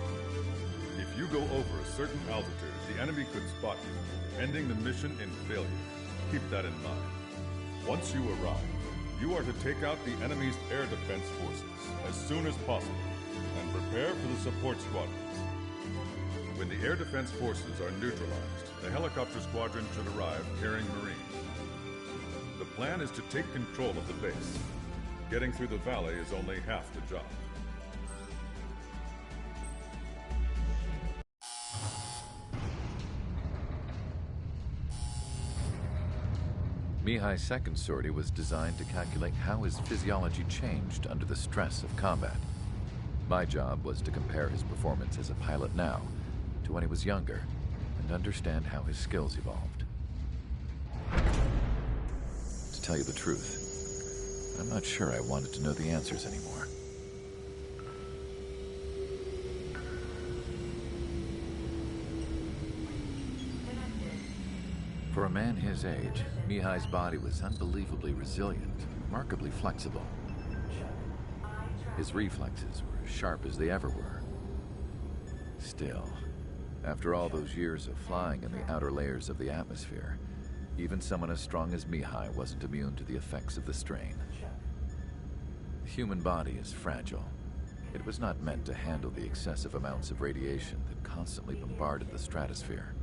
S19: If you go over a certain altitude, the enemy could spot you, ending the mission in failure. Keep that in mind. Once you arrive, you are to take out the enemy's air defense forces as soon as possible and prepare for the support squadrons. When the air defense forces are neutralized, the helicopter squadron should arrive carrying Marines. The plan is to take control of the base. Getting through the valley is only half the job.
S6: Mihai's second sortie was designed to calculate how his physiology changed under the stress of combat. My job was to compare his performance as a pilot now to when he was younger and understand how his skills evolved. To tell you the truth, I'm not sure I wanted to know the answers anymore. For a man his age, Mihai's body was unbelievably resilient, remarkably flexible. His reflexes were as sharp as they ever were. Still, after all those years of flying in the outer layers of the atmosphere, even someone as strong as Mihai wasn't immune to the effects of the strain. The human body is fragile. It was not meant to handle the excessive amounts of radiation that constantly bombarded the stratosphere.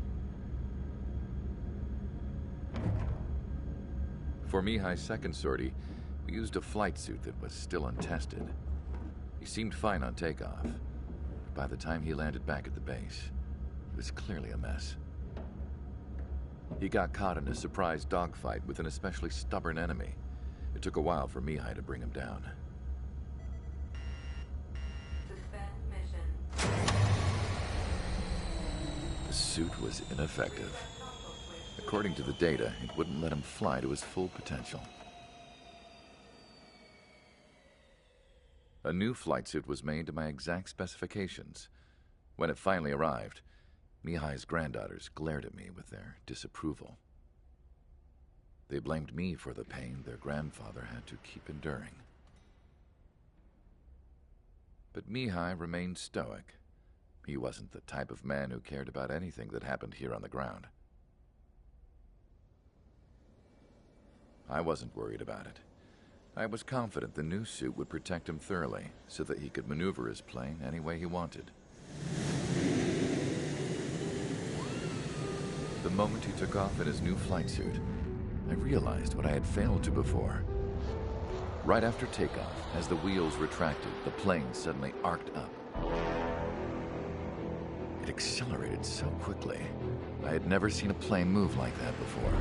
S6: For Mihai's second sortie, we used a flight suit that was still untested. He seemed fine on takeoff, but by the time he landed back at the base, it was clearly a mess. He got caught in a surprise dogfight with an especially stubborn enemy. It took a while for Mihai to bring him down. The suit was ineffective. According to the data, it wouldn't let him fly to his full potential. A new flight suit was made to my exact specifications. When it finally arrived, Mihai's granddaughters glared at me with their disapproval. They blamed me for the pain their grandfather had to keep enduring. But Mihai remained stoic. He wasn't the type of man who cared about anything that happened here on the ground. I wasn't worried about it. I was confident the new suit would protect him thoroughly, so that he could maneuver his plane any way he wanted. The moment he took off in his new flight suit, I realized what I had failed to before. Right after takeoff, as the wheels retracted, the plane suddenly arced up. It accelerated so quickly. I had never seen a plane move like that before.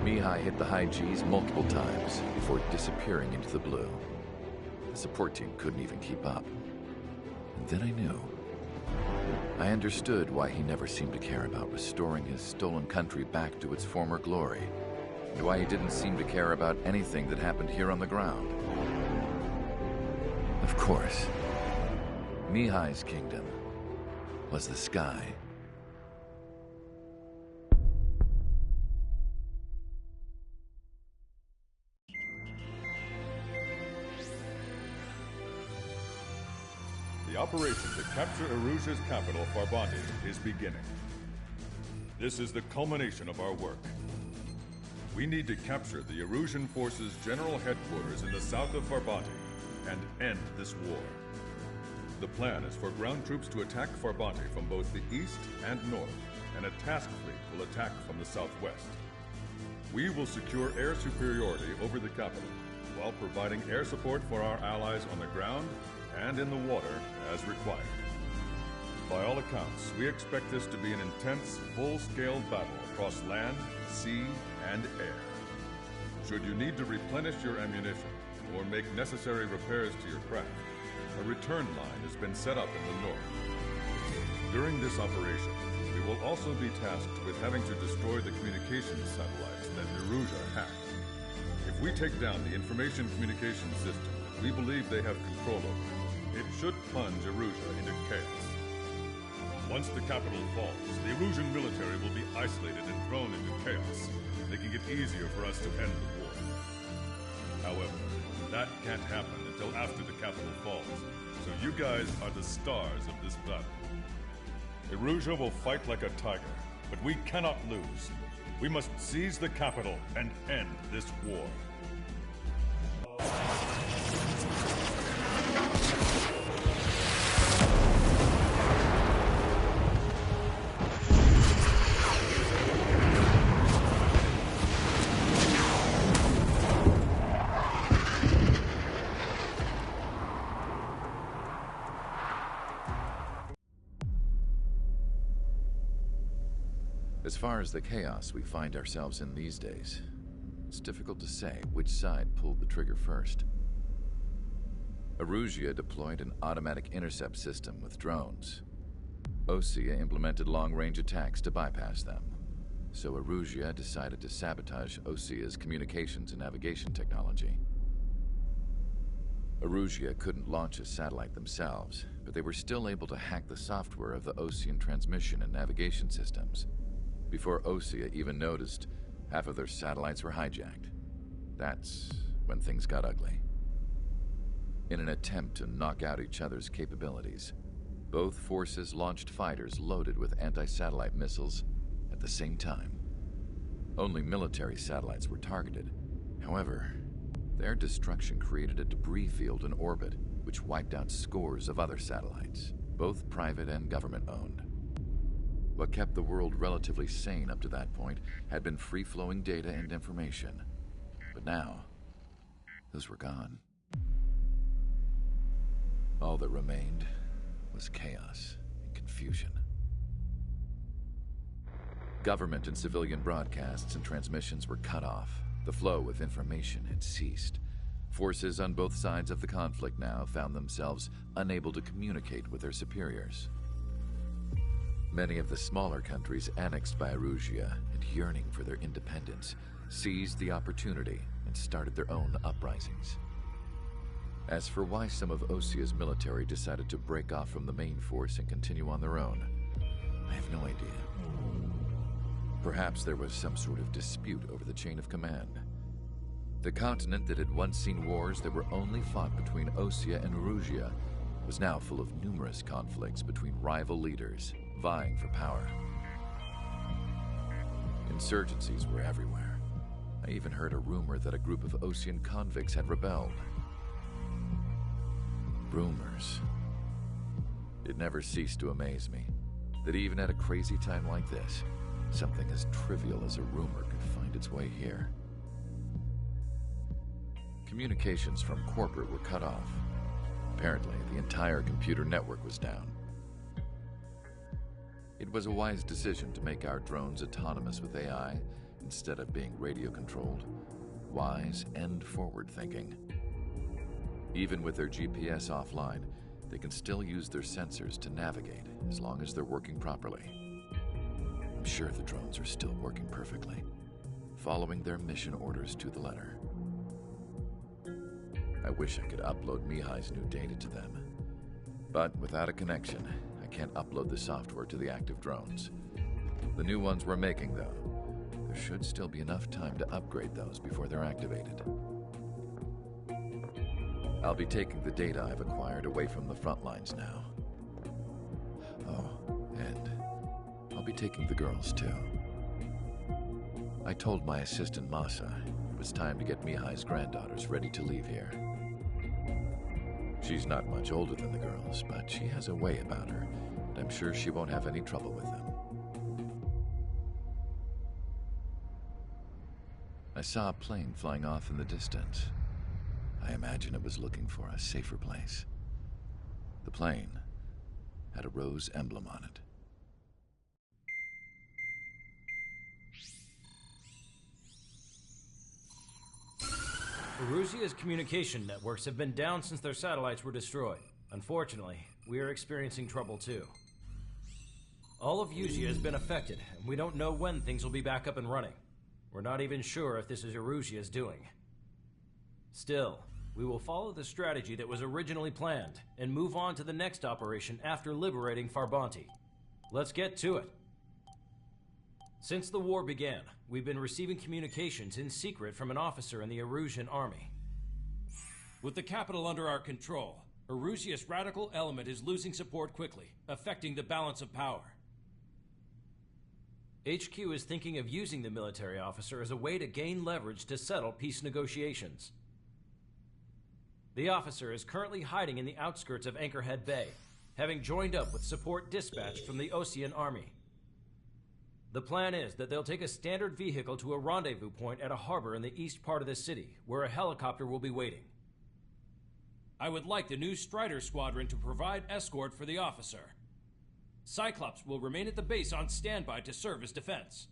S6: Mihai hit the high G's multiple times before disappearing into the blue. The support team couldn't even keep up. And then I knew. I understood why he never seemed to care about restoring his stolen country back to its former glory, and why he didn't seem to care about anything that happened here on the ground. Of course, Mihai's kingdom was the sky.
S19: The operation to capture Erusia's capital, Farbanti, is beginning. This is the culmination of our work. We need to capture the Erusian forces' general headquarters in the south of Farbanti and end this war. The plan is for ground troops to attack Farbanti from both the east and north, and a task fleet will attack from the southwest. We will secure air superiority over the capital, while providing air support for our allies on the ground and in the water as required. By all accounts, we expect this to be an intense, full-scale battle across land, sea, and air. Should you need to replenish your ammunition or make necessary repairs to your craft, a return line has been set up in the north. During this operation, we will also be tasked with having to destroy the communications satellites that Erusia hacked. If we take down the information communication system that we believe they have control over, it should plunge Erusia into chaos. Once the capital falls, the Erusian military will be isolated and thrown into chaos, making it easier for us to end the war. However, that can't happen until after the capital falls, so you guys are the stars of this battle. Erusia will fight like a tiger, but we cannot lose. We must seize the capital and end this war.
S6: As far as the chaos we find ourselves in these days, it's difficult to say which side pulled the trigger first. Erusia deployed an automatic intercept system with drones. Osea implemented long-range attacks to bypass them. So Erusia decided to sabotage Osea's communications and navigation technology. Erusia couldn't launch a satellite themselves, but they were still able to hack the software of the Osean transmission and navigation systems. Before Osea even noticed, half of their satellites were hijacked. That's when things got ugly. In an attempt to knock out each other's capabilities, both forces launched fighters loaded with anti-satellite missiles at the same time. Only military satellites were targeted. However, their destruction created a debris field in orbit, which wiped out scores of other satellites, both private and government-owned. What kept the world relatively sane up to that point had been free-flowing data and information. But now, those were gone. All that remained was chaos and confusion. Government and civilian broadcasts and transmissions were cut off. The flow of information had ceased. Forces on both sides of the conflict now found themselves unable to communicate with their superiors. Many of the smaller countries annexed by Erusia and yearning for their independence seized the opportunity and started their own uprisings. As for why some of Osea's military decided to break off from the main force and continue on their own, I have no idea. Perhaps there was some sort of dispute over the chain of command. The continent that had once seen wars that were only fought between Osea and Erusia was now full of numerous conflicts between rival leaders vying for power. Insurgencies were everywhere. I even heard a rumor that a group of Osean convicts had rebelled. Rumors. It never ceased to amaze me that even at a crazy time like this, something as trivial as a rumor could find its way here. Communications from corporate were cut off. Apparently, the entire computer network was down. It was a wise decision to make our drones autonomous with AI instead of being radio-controlled. Wise and forward-thinking. Even with their GPS offline, they can still use their sensors to navigate as long as they're working properly. I'm sure the drones are still working perfectly, following their mission orders to the letter. I wish I could upload Mihai's new data to them. But without a connection, I can't upload the software to the active drones. The new ones we're making, though, there should still be enough time to upgrade those before they're activated. I'll be taking the data I've acquired away from the front lines now. Oh, and I'll be taking the girls, too. I told my assistant, Masa, it was time to get Mihai's granddaughters ready to leave here. She's not much older than the girls, but she has a way about her, and I'm sure she won't have any trouble with them. I saw a plane flying off in the distance. I imagine it was looking for a safer place. The plane had a rose emblem on it.
S20: Erusia's communication networks have been down since their satellites were destroyed. Unfortunately, we are experiencing trouble too. All of Erusia has been affected, and we don't know when things will be back up and running. We're not even sure if this is Erusia's doing. Still, we will follow the strategy that was originally planned, and move on to the next operation after liberating Farbanti. Let's get to it. Since the war began, we've been receiving communications in secret from an officer in the Erusian army.
S5: With the capital under our control, Erusia's radical element is losing support quickly, affecting the balance of power.
S20: HQ is thinking of using the military officer as a way to gain leverage to settle peace negotiations. The officer is currently hiding in the outskirts of Anchorhead Bay, having joined up with support dispatched from the Osean army. The plan is that they'll take a standard vehicle to a rendezvous point at a harbor in the east part of the city, where a helicopter will be waiting.
S5: I would like the new Strider Squadron to provide escort for the officer. Cyclops will remain at the base on standby to serve as defense.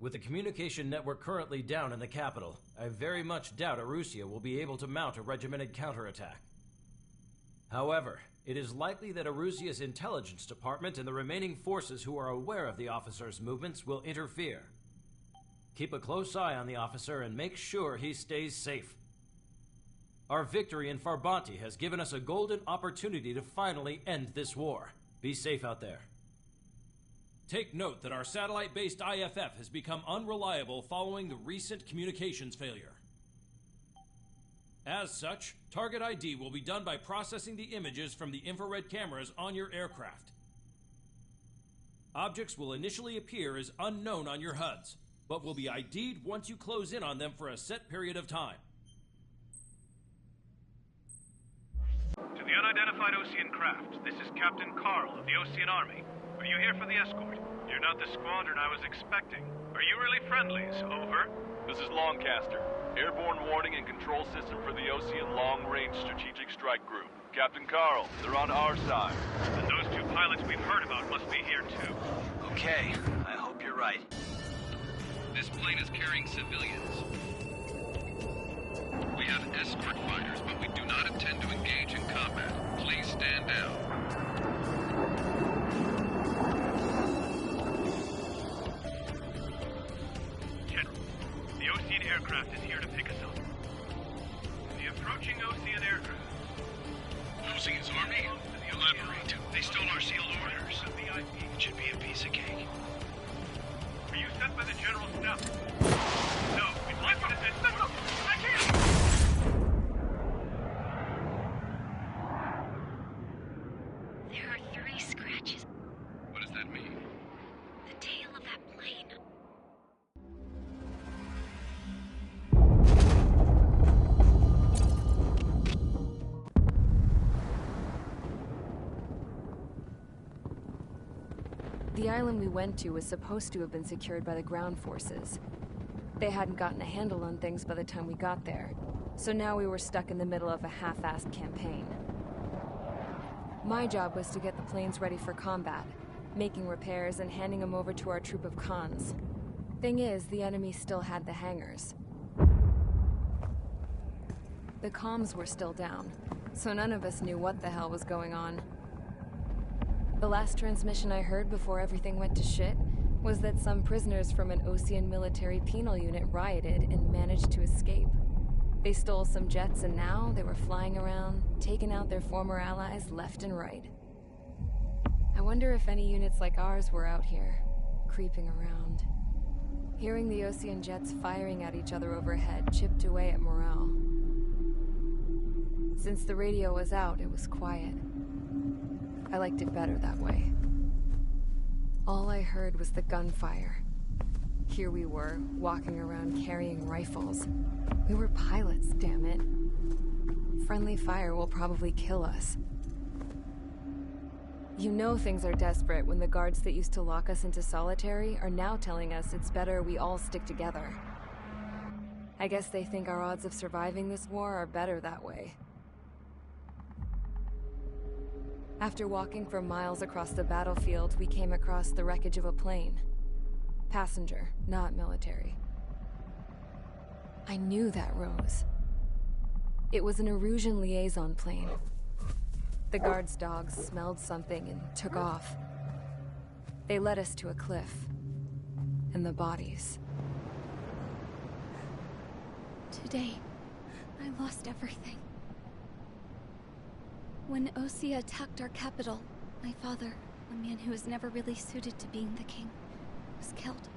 S20: With the communication network currently down in the capital, I very much doubt Erusia will be able to mount a regimented counterattack. However, it is likely that Erusia's intelligence department and the remaining forces who are aware of the officer's movements will interfere. Keep a close eye on the officer and make sure he stays safe. Our victory in Farbanti has given us a golden opportunity to finally end this war. Be safe out there.
S5: Take note that our satellite-based IFF has become unreliable following the recent communications failure. As such, target ID will be done by processing the images from the infrared cameras on your aircraft. Objects will initially appear as unknown on your HUDs, but will be ID'd once you close in on them for a set period of time.
S8: To the unidentified Osean craft, this is Captain Carl of the Osean Army. Are you here for the escort? You're not the squadron I was expecting. Are you really friendlies? Over.
S10: This is Longcaster. Airborne warning and control system for the Osean Long-Range Strategic Strike Group. Captain Carl, they're on our side.
S8: And those two pilots we've heard about must be here too.
S21: Okay, I hope you're right.
S22: This plane is carrying civilians. We have escort fighters, but we do not intend to engage in combat. Please stand down.
S8: General, the Osean aircraft is here to pick us up. The approaching Osean aircraft.
S22: Osean's army? Elaborate. They stole our sealed orders. It should be a piece of cake.
S8: Were you sent by the General's staff? No, we'd like you to send... I can't!
S1: island we went to was supposed to have been secured by the ground forces. They hadn't gotten a handle on things by the time we got there, so now we were stuck in the middle of a half-assed campaign. My job was to get the planes ready for combat, making repairs and handing them over to our troop of cons. Thing is, the enemy still had the hangars. The comms were still down, so none of us knew what the hell was going on. The last transmission I heard before everything went to shit was that some prisoners from an Osean military penal unit rioted and managed to escape. They stole some jets and now they were flying around, taking out their former allies left and right. I wonder if any units like ours were out here, creeping around. Hearing the Osean jets firing at each other overhead chipped away at morale. Since the radio was out, it was quiet. I liked it better that way. All I heard was the gunfire. Here we were, walking around carrying rifles. We were pilots, damn it. Friendly fire will probably kill us. You know things are desperate when the guards that used to lock us into solitary are now telling us it's better we all stick together. I guess they think our odds of surviving this war are better that way. After walking for miles across the battlefield, we came across the wreckage of a plane. Passenger, not military. I knew that rose. It was an Erusian liaison plane. The guard's dogs smelled something and took off. They led us to a cliff. And the bodies.
S2: Today, I lost everything. When Osea attacked our capital, my father, a man who was never really suited to being the king, was killed.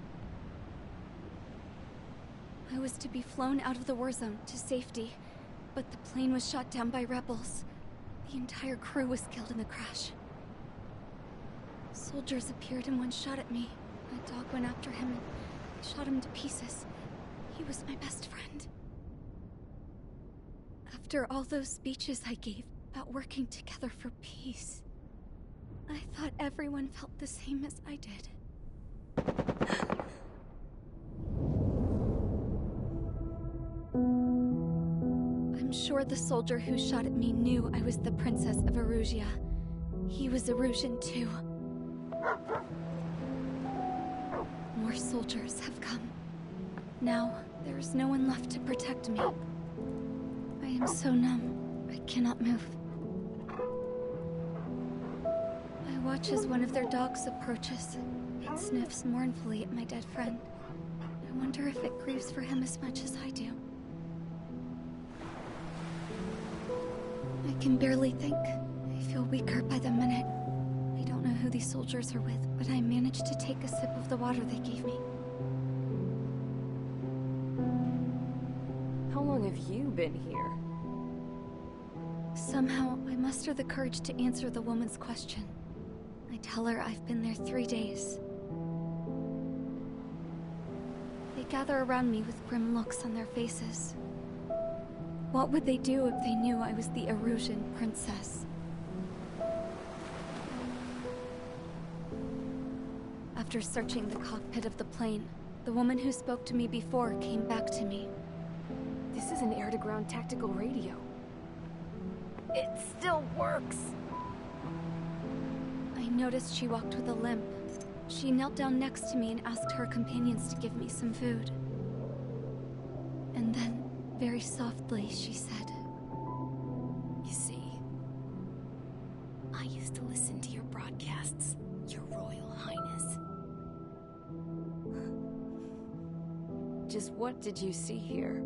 S2: I was to be flown out of the war zone to safety, but the plane was shot down by rebels. The entire crew was killed in the crash. Soldiers appeared and one shot at me. My dog went after him and I shot him to pieces. He was my best friend. After all those speeches I gave about working together for peace, I thought everyone felt the same as I did. I'm sure the soldier who shot at me knew I was the Princess of Erusia. He was Erusian too. More soldiers have come. Now, there is no one left to protect me. I am so numb, I cannot move. I watch as one of their dogs approaches. It sniffs mournfully at my dead friend. I wonder if it grieves for him as much as I do. I can barely think. I feel weaker by the minute. I don't know who these soldiers are with, but I managed to take a sip of the water they gave me.
S1: How long have you been here?
S2: Somehow, I muster the courage to answer the woman's question. I tell her I've been there 3 days. They gather around me with grim looks on their faces. What would they do if they knew I was the Erusian princess? After searching the cockpit of the plane, the woman who spoke to me before came back to me.
S1: This is an air-to-ground tactical radio. It still works!
S2: I noticed she walked with a limp. She knelt down next to me and asked her companions to give me some food. And then, very softly, she said,
S1: "You see, I used to listen to your broadcasts, Your Royal Highness." Just what did you see here?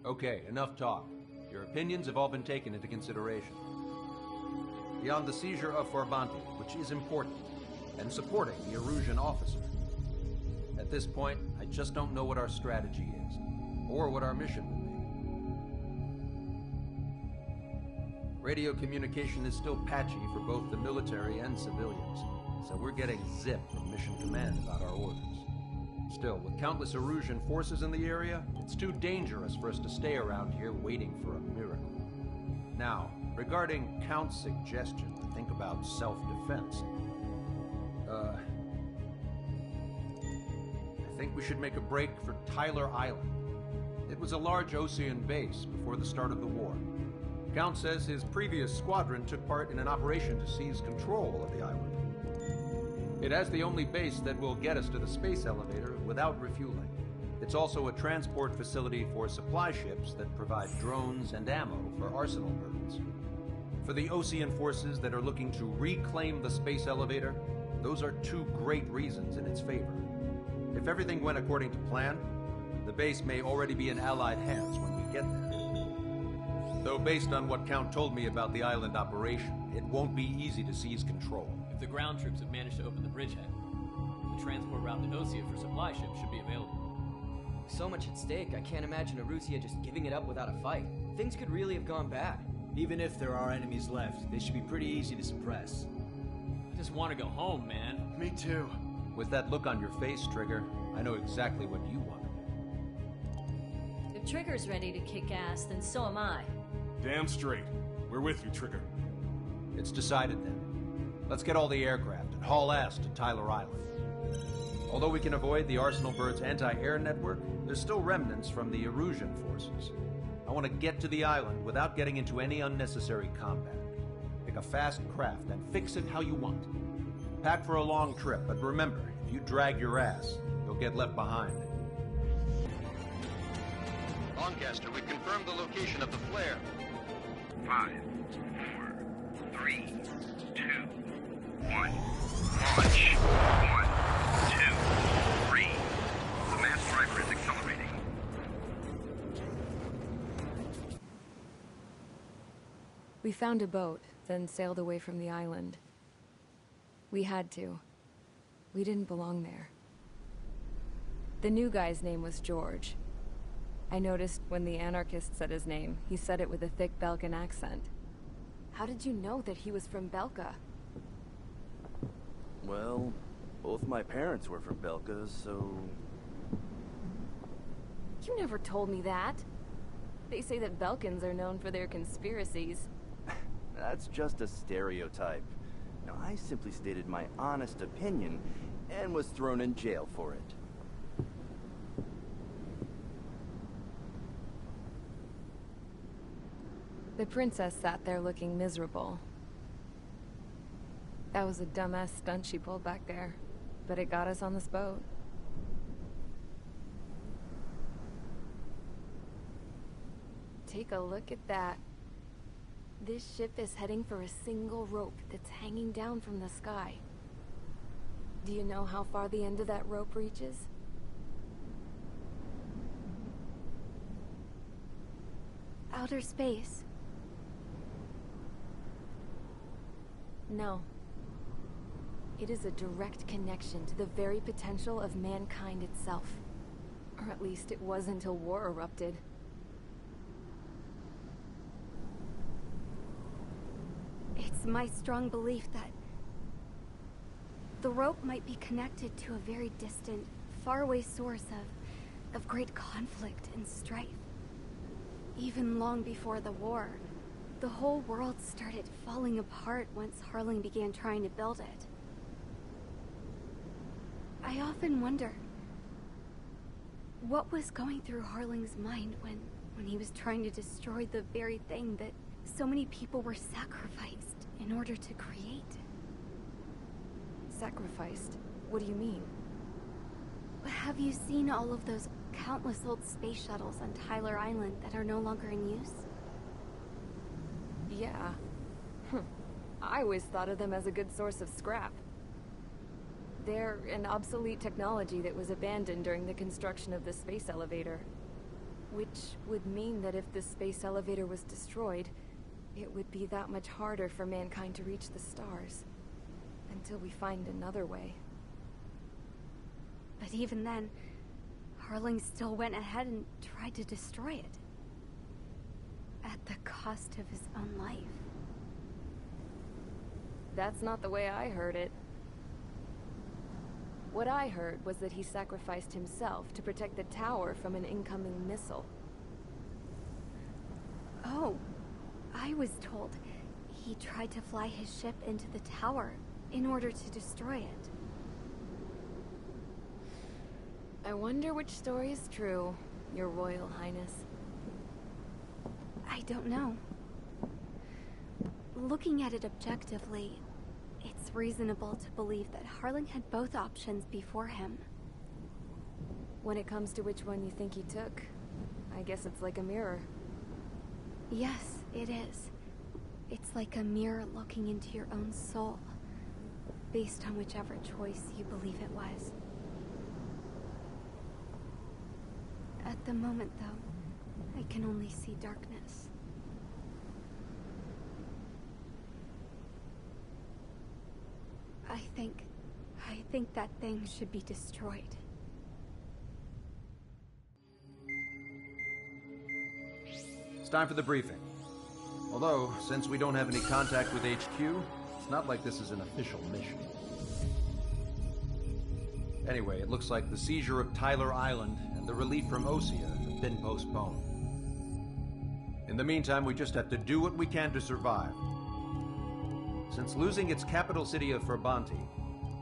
S11: Okay, enough talk. Your opinions have all been taken into consideration. Beyond the seizure of Farbanti, which is important, and supporting the Erusian officer. At this point, I just don't know what our strategy is, or what our mission will be. Radio communication is still patchy for both the military and civilians, so we're getting zip from Mission Command about our orders. Still, with countless Erusian forces in the area, it's too dangerous for us to stay around here waiting for a miracle. Now, regarding Count's suggestion to think about self-defense, I think we should make a break for Tyler Island. It was a large Osean base before the start of the war. Count says his previous squadron took part in an operation to seize control of the island. It has the only base that will get us to the space elevator without refueling. It's also a transport facility for supply ships that provide drones and ammo for arsenal birds. For the Osean forces that are looking to reclaim the space elevator, those are two great reasons in its favor. If everything went according to plan, the base may already be in Allied hands when we get there. Though based on what Count told me about the island operation, it won't be easy to seize control.
S4: If the ground troops have managed to open the bridgehead, the transport route to Osea for supply ships should be available.
S14: So much at stake, I can't imagine Erusia just giving it up without a fight. Things could really have gone bad.
S12: Even if there are enemies left, they should be pretty easy to suppress.
S4: I just want to go home, man.
S17: Me too.
S11: With that look on your face, Trigger, I know exactly what you want.
S23: If Trigger's ready to kick ass, then so am I.
S24: Damn straight. We're with you, Trigger.
S11: It's decided then. Let's get all the aircraft and haul ass to Tyler Island. Although we can avoid the Arsenal Bird's anti-air network, there's still remnants from the Erusian forces. I want to get to the island without getting into any unnecessary combat. Pick a fast craft and fix it how you want. Pack for a long trip, but remember, if you drag your ass, you'll get left behind.
S25: Lancaster, we've confirmed the location of the flare.
S22: 5, 4, 3, 2, 1. Launch. 1, 2, 3. The mass driver is accelerating.
S1: We found a boat, then sailed away from the island. We had to. We didn't belong there. The new guy's name was George. I noticed when the anarchist said his name, he said it with a thick Belkan accent. How did you know that he was from Belka?
S26: Well, both my parents were from Belka, so...
S1: You never told me that. They say that Belkans are known for their conspiracies.
S26: That's just a stereotype. Now, I simply stated my honest opinion and was thrown in jail for it.
S1: The princess sat there looking miserable. That was a dumbass stunt she pulled back there, but it got us on this boat. Take a look at that. This ship is heading for a single rope that's hanging down from the sky. Do you know how far the end of that rope reaches?
S2: Outer space.
S1: No. It is a direct connection to the very potential of mankind itself. Or at least it was until war erupted.
S2: It's my strong belief that the rope might be connected to a very distant, faraway source of great conflict and strife. Even long before the war, the whole world started falling apart once Harling began trying to build it. I often wonder what was going through Harling's mind when he was trying to destroy the very thing that so many people were sacrificed in order to create.
S1: Sacrificed? What do you mean?
S2: Have you seen all of those countless old space shuttles on Tyler Island that are no longer in use?
S1: Yeah. I always thought of them as a good source of scrap. They're an obsolete technology that was abandoned during the construction of the space elevator. Which would mean that if the space elevator was destroyed, it would be that much harder for mankind to reach the stars. Until we find another way.
S2: But even then, Harling still went ahead and tried to destroy it. At the cost of his own life.
S1: That's not the way I heard it. What I heard was that he sacrificed himself to protect the tower from an incoming missile.
S2: Oh, I was told he tried to fly his ship into the tower in order to destroy it.
S1: I wonder which story is true, Your Royal Highness.
S2: I don't know. Looking at it objectively, it's reasonable to believe that Harling had both options before him.
S1: When it comes to which one you think he took, I guess it's like a mirror.
S2: Yes, it is. It's like a mirror looking into your own soul, based on whichever choice you believe it was. At the moment, though, I can only see darkness. I think that thing should be destroyed.
S11: It's time for the briefing. Although, since we don't have any contact with HQ, it's not like this is an official mission. Anyway, it looks like the seizure of Tyler Island and the relief from Osea have been postponed. In the meantime, we just have to do what we can to survive. Since losing its capital city of Ferbanti,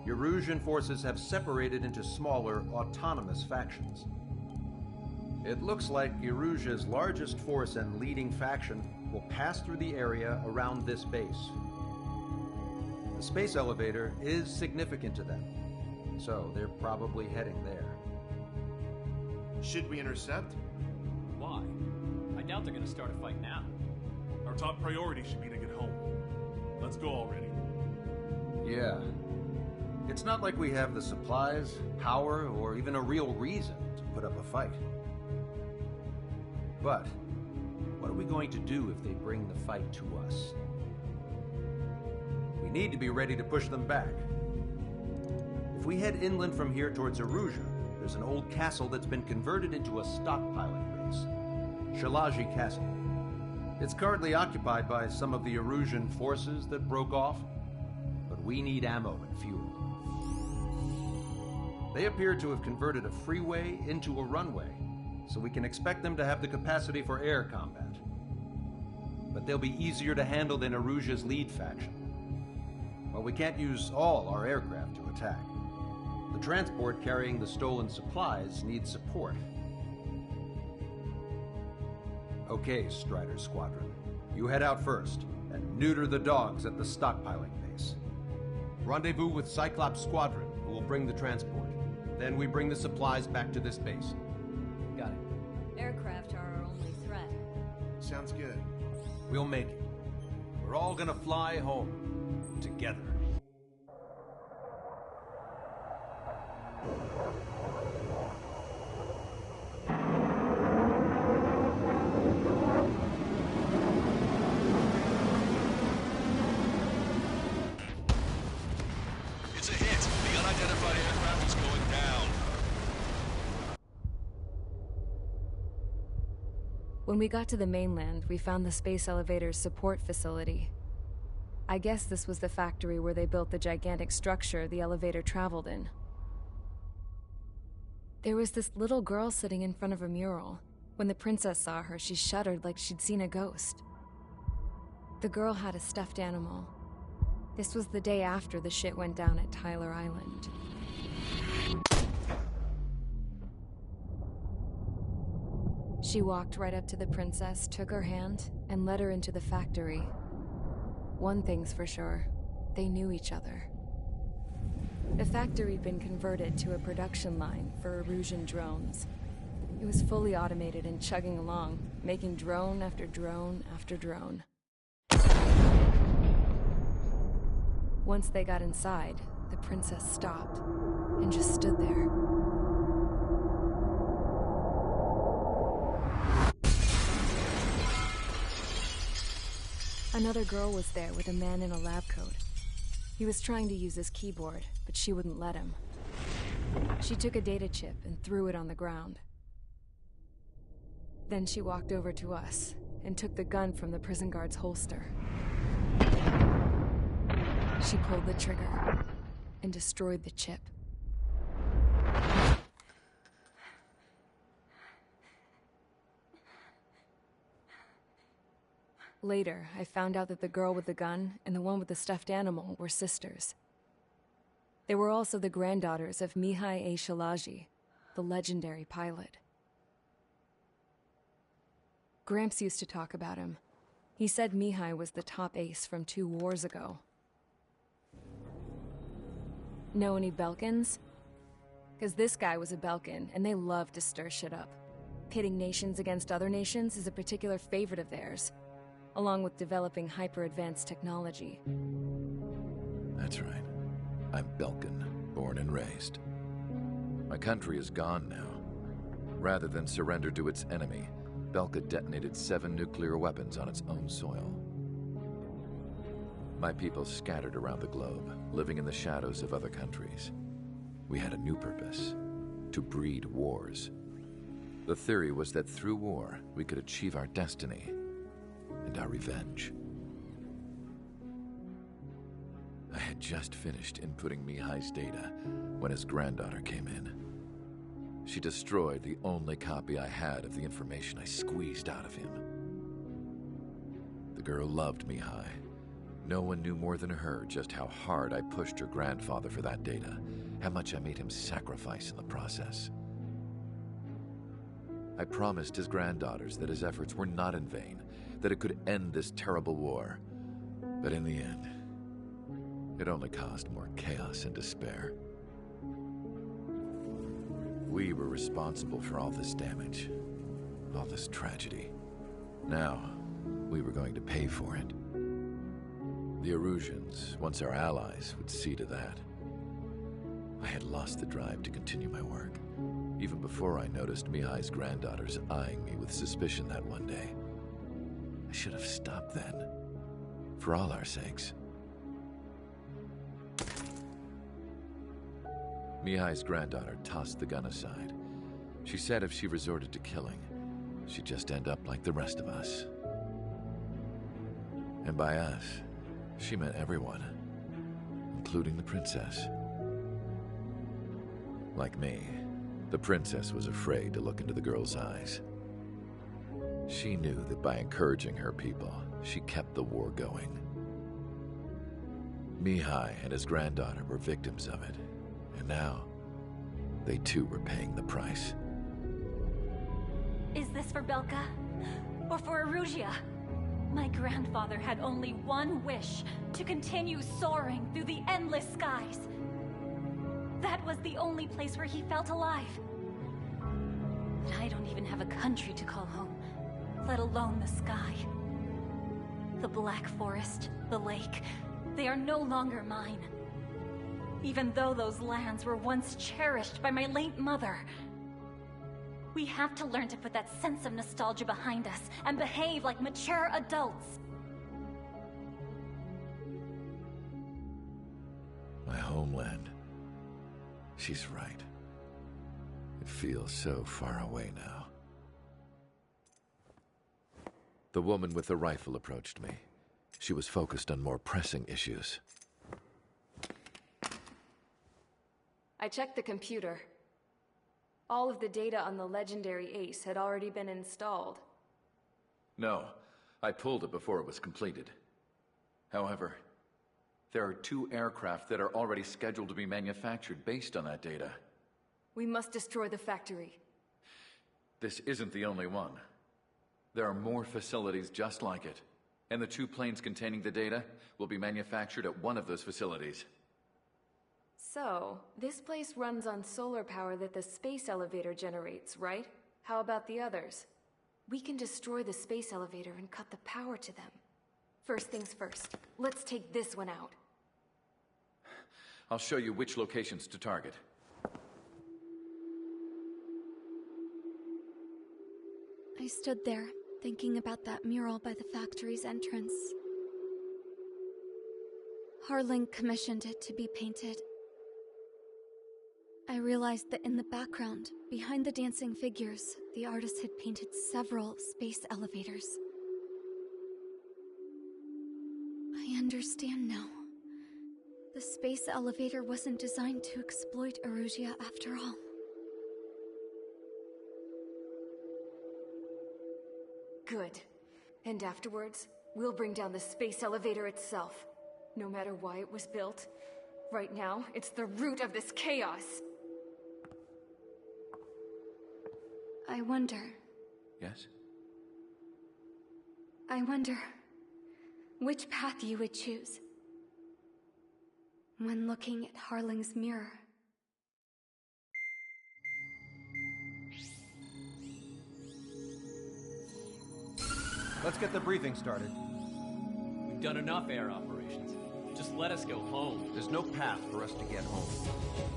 S11: Erusian forces have separated into smaller, autonomous factions. It looks like Erusia's largest force and leading faction will pass through the area around this base. The space elevator is significant to them, so they're probably heading there.
S17: Should we intercept?
S4: Why? I doubt they're gonna start a fight now.
S24: Our top priority should be to get home. Let's go already.
S11: Yeah. It's not like we have the supplies, power, or even a real reason to put up a fight. But what are we going to do if they bring the fight to us? We need to be ready to push them back. If we head inland from here towards Erusia, there's an old castle that's been converted into a stockpiling base. Shalaji Castle. It's currently occupied by some of the Erusian forces that broke off, but we need ammo and fuel. They appear to have converted a freeway into a runway, so we can expect them to have the capacity for air combat. But they'll be easier to handle than Erusia's lead faction. While we can't use all our aircraft to attack, the transport carrying the stolen supplies needs support. Okay, Strider Squadron. You head out first, and neuter the dogs at the stockpiling base. Rendezvous with Cyclops Squadron, who will bring the transport. Then we bring the supplies back to this base.
S14: Got it.
S23: Aircraft are our only threat.
S17: Sounds good.
S11: We'll make it. We're all gonna fly home. Together.
S22: It's a hit. The unidentified aircraft is going down.
S1: When we got to the mainland, we found the space elevator's support facility. I guess this was the factory where they built the gigantic structure the elevator traveled in. There was this little girl sitting in front of a mural. When the princess saw her, she shuddered like she'd seen a ghost. The girl had a stuffed animal. This was the day after the shit went down at Tyler Island. She walked right up to the princess, took her hand, and led her into the factory. One thing's for sure, they knew each other. The factory'd been converted to a production line for Erusian drones. It was fully automated and chugging along, making drone after drone after drone. Once they got inside, the princess stopped and just stood there. Another girl was there with a man in a lab coat. He was trying to use his keyboard, but she wouldn't let him. She took a data chip and threw it on the ground. Then she walked over to us and took the gun from the prison guard's holster. She pulled the trigger and destroyed the chip. Later, I found out that the girl with the gun and the one with the stuffed animal were sisters. They were also the granddaughters of Mihai A. Shalaji, the legendary pilot. Gramps used to talk about him. He said Mihai was the top ace from 2 wars ago. Know any Belkans? Because this guy was a Belkan, and they love to stir shit up. Pitting nations against other nations is a particular favorite of theirs, along with developing hyper-advanced technology.
S6: That's right. I'm Belkan, born and raised. My country is gone now. Rather than surrender to its enemy, Belka detonated 7 nuclear weapons on its own soil. My people scattered around the globe, living in the shadows of other countries. We had a new purpose: to breed wars. The theory was that through war, we could achieve our destiny and our revenge. I had just finished inputting Mihai's data when his granddaughter came in. She destroyed the only copy I had of the information I squeezed out of him. The girl loved Mihai. No one knew more than her just how hard I pushed her grandfather for that data, how much I made him sacrifice in the process. I promised his granddaughters that his efforts were not in vain, that it could end this terrible war. But in the end, it only caused more chaos and despair. We were responsible for all this damage, all this tragedy. Now, we were going to pay for it. The Erusians, once our allies, would see to that. I had lost the drive to continue my work, even before I noticed Mihai's granddaughters eyeing me with suspicion that one day. I should have stopped then, for all our sakes. Mihai's granddaughter tossed the gun aside. She said if she resorted to killing, she'd just end up like the rest of us. And by us, she meant everyone, including the princess. Like me, the princess was afraid to look into the girl's eyes. She knew that by encouraging her people, she kept the war going. Mihai and his granddaughter were victims of it, and now, they too were paying the price.
S7: Is this for Belka? Or for Erusea? My grandfather had only one wish: to continue soaring through the endless skies. That was the only place where he felt alive. But I don't even have a country to call home, let alone the sky. The Black Forest, the lake, they are no longer mine. Even though those lands were once cherished by my late mother. We have to learn to put that sense of nostalgia behind us and behave like mature adults.
S6: My homeland. She's right. It feels so far away now. The woman with the rifle approached me. She was focused on more pressing issues.
S1: I checked the computer. All of the data on the legendary Ace had already been installed.
S6: No, I pulled it before it was completed. However, there are 2 aircraft that are already scheduled to be manufactured based on that data.
S1: We must destroy the factory.
S6: This isn't the only one. There are more facilities just like it, and the 2 planes containing the data will be manufactured at one of those facilities.
S1: So, this place runs on solar power that the space elevator generates, right? How about the others? We can destroy the space elevator and cut the power to them. First things first, let's take this one out.
S6: I'll show you which locations to target.
S2: I stood there, thinking about that mural by the factory's entrance. Harling commissioned it to be painted. I realized that in the background, behind the dancing figures, the artist had painted several space elevators. I understand now. The space elevator wasn't designed to exploit Erusea after all.
S1: Good. And afterwards, We'll bring down the space elevator itself. No matter why it was built, right now, it's the root of this chaos.
S2: I wonder...
S6: Yes?
S2: I wonder which path you would choose when looking at Harling's mirror.
S11: Let's get the briefing started.
S4: We've done enough air operations. Just let us go home.
S11: There's no path for us to get home.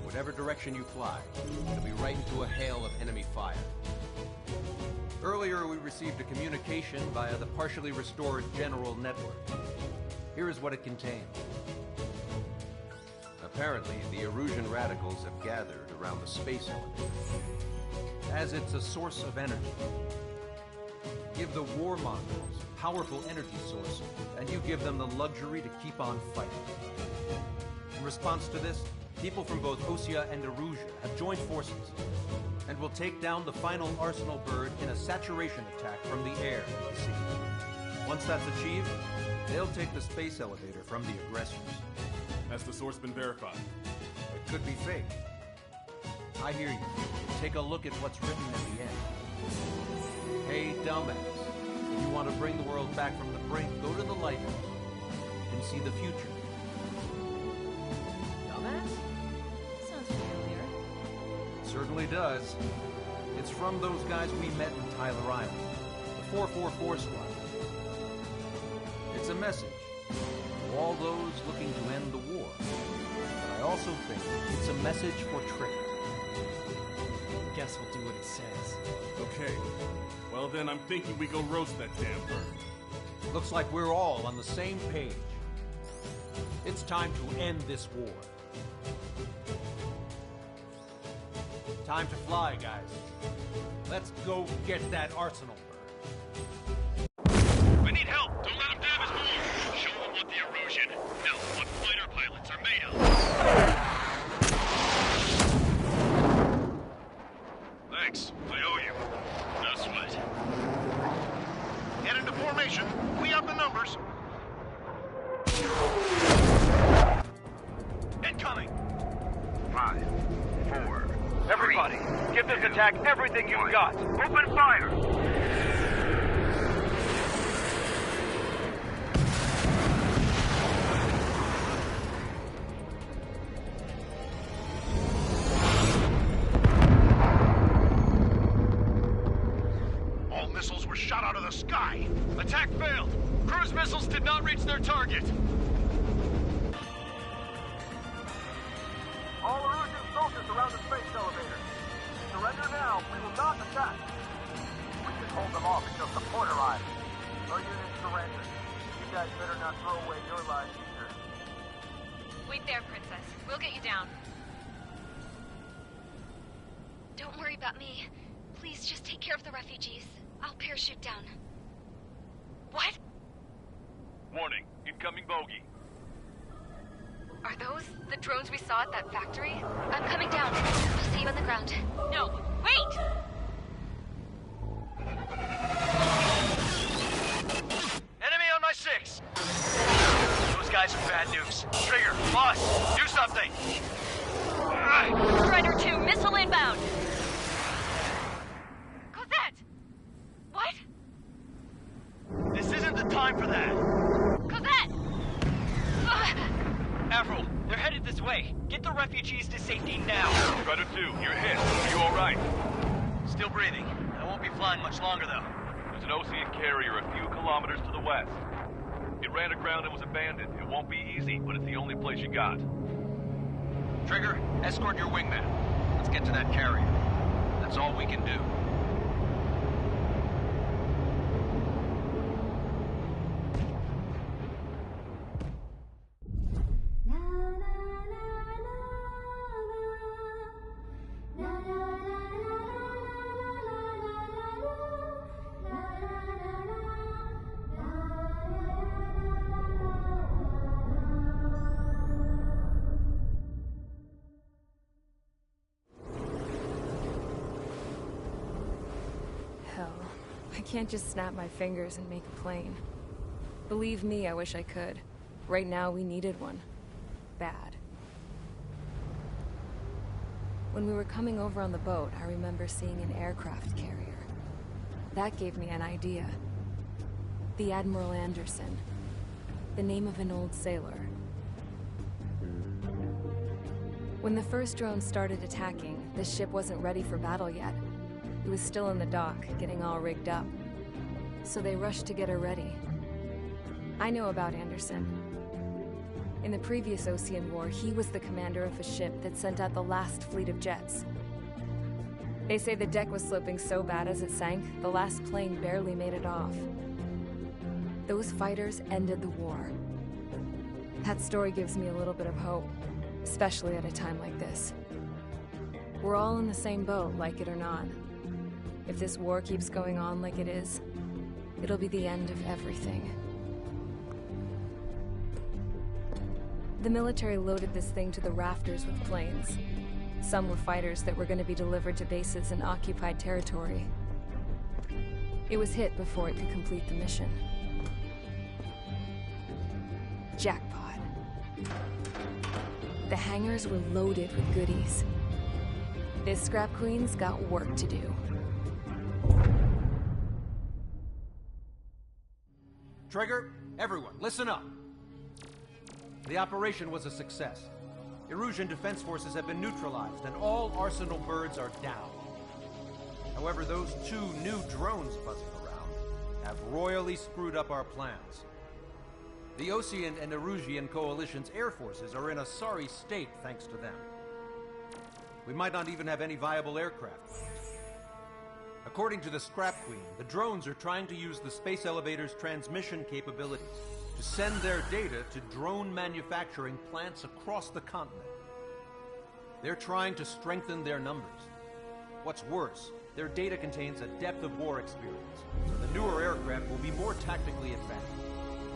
S11: Whatever direction you fly, it'll be right into a hail of enemy fire. Earlier, we received a communication via the partially restored General Network. Here is what it contained. Apparently, the Erusian radicals have gathered around the space elevator, as it's a source of energy. Give the warmongers a powerful energy source, and you give them the luxury to keep on fighting. In response to this, people from both Osea and Erusia have joined forces, and will take down the final Arsenal bird in a saturation attack from the air to sea. Once that's achieved, they'll take the space elevator from the aggressors.
S24: Has the source been verified?
S11: It could be fake. I hear you. Take a look at what's written at the end. Hey, dumbass. If you want to bring the world back from the brink, go to the lighthouse and see the future.
S23: Dumbass? Sounds familiar.
S11: Certainly does. It's from those guys we met in Tyler Island, the 444 Squad. It's a message to all those looking to end the war. But I also think it's a message for Trigger.
S14: Guess we'll do what it says.
S24: Okay. Well then, I'm thinking we go roast that damn bird.
S11: Looks like we're all on the same page. It's time to end this war. Time to fly, guys. Let's go get that Arsenal bird.
S22: We need help! Don't let him damage more! Show them what the Erusian, no, what fighter pilots are made of! Thanks. I owe you. No sweat. Get into formation. We have the numbers. Incoming! 5, 4... Everybody, give this attack everything you've got. Open fire! All missiles were shot out of the sky. Attack failed. Cruise missiles did not reach their target.
S3: All Erusian soldiers around the space elevator. Surrender now. We will not attack. We can hold them off until support arrives. No units surrender. You guys better not throw away your lives either.
S1: Wait there, Princess. We'll get you down.
S2: Don't worry about me. Please just take care of the refugees. I'll parachute down. What?
S10: Warning, incoming bogey.
S1: Are those the drones we saw at that factory?
S2: I'm coming down. I'll see you on the ground.
S1: No, wait!
S22: Enemy on my 6! Those guys are bad news. Trigger, boss, do something!
S1: Strider 2, missile inbound! Cosette! What?
S22: This isn't the time for that!
S1: Cosette!
S9: Avril, they're headed this way. Get the refugees to safety now.
S10: Strider 2, you're hit. Are you alright?
S22: Still breathing. I won't be flying much longer, though.
S10: There's an Osean carrier a few kilometers to the west. It ran aground and was abandoned. It won't be easy, but it's the only place you got.
S11: Trigger, escort your wingman. Let's get to that carrier. That's all we can do.
S1: Hell, I can't just snap my fingers and make a plane. Believe me, I wish I could. Right now, we needed one. Bad. When we were coming over on the boat, I remember seeing an aircraft carrier. That gave me an idea. The Admiral Anderson. The name of an old sailor. When the first drone started attacking, the ship wasn't ready for battle yet. It was still in the dock, getting all rigged up. So they rushed to get her ready. I know about Anderson. In the previous Osean War, he was the commander of a ship that sent out the last fleet of jets. They say the deck was sloping so bad as it sank, the last plane barely made it off. Those fighters ended the war. That story gives me a little bit of hope, especially at a time like this. We're all in the same boat, like it or not. If this war keeps going on like it is, it'll be the end of everything. The military loaded this thing to the rafters with planes. Some were fighters that were going to be delivered to bases in occupied territory. It was hit before it could complete the mission. Jackpot. The hangars were loaded with goodies. This Scrap Queen's got work to do.
S11: Trigger, everyone, listen up. The operation was a success. Erusian defense forces have been neutralized, and all Arsenal birds are down. However, those 2 new drones buzzing around have royally screwed up our plans. The Osean and Erusian coalition's air forces are in a sorry state thanks to them. We might not even have any viable aircraft left. According to the Scrap Queen, the drones are trying to use the space elevator's transmission capabilities to send their data to drone manufacturing plants across the continent. They're trying to strengthen their numbers. What's worse, their data contains a depth of war experience, so the newer aircraft will be more tactically advanced.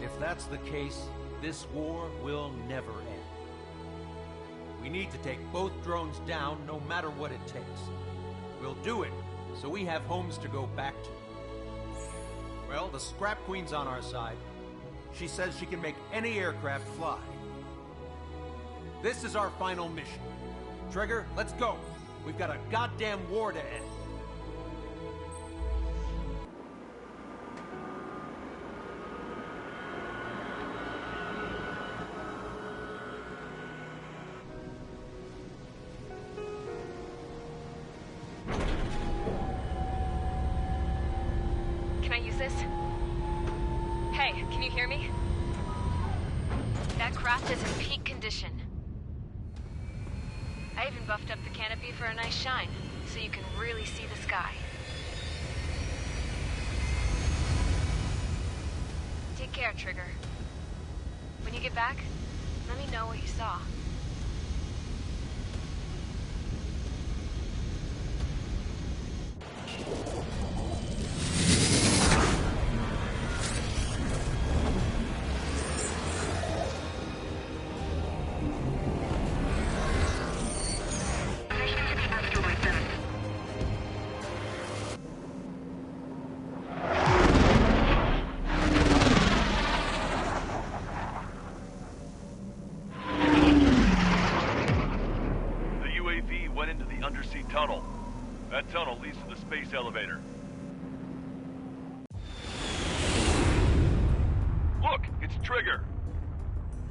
S11: If that's the case, this war will never end. We need to take both drones down no matter what it takes. We'll do it, so we have homes to go back to. Well, the Scrap Queen's on our side. She says she can make any aircraft fly. This is our final mission. Trigger, let's go. We've got a goddamn war to end.
S1: Can I use this? Hey, can you hear me? That craft is in peak condition. I even buffed up the canopy for a nice shine, so you can really see the sky. Take care, Trigger. When you get back, let me know what you saw.
S10: Tunnel. That tunnel leads to the space elevator. Look, it's Trigger.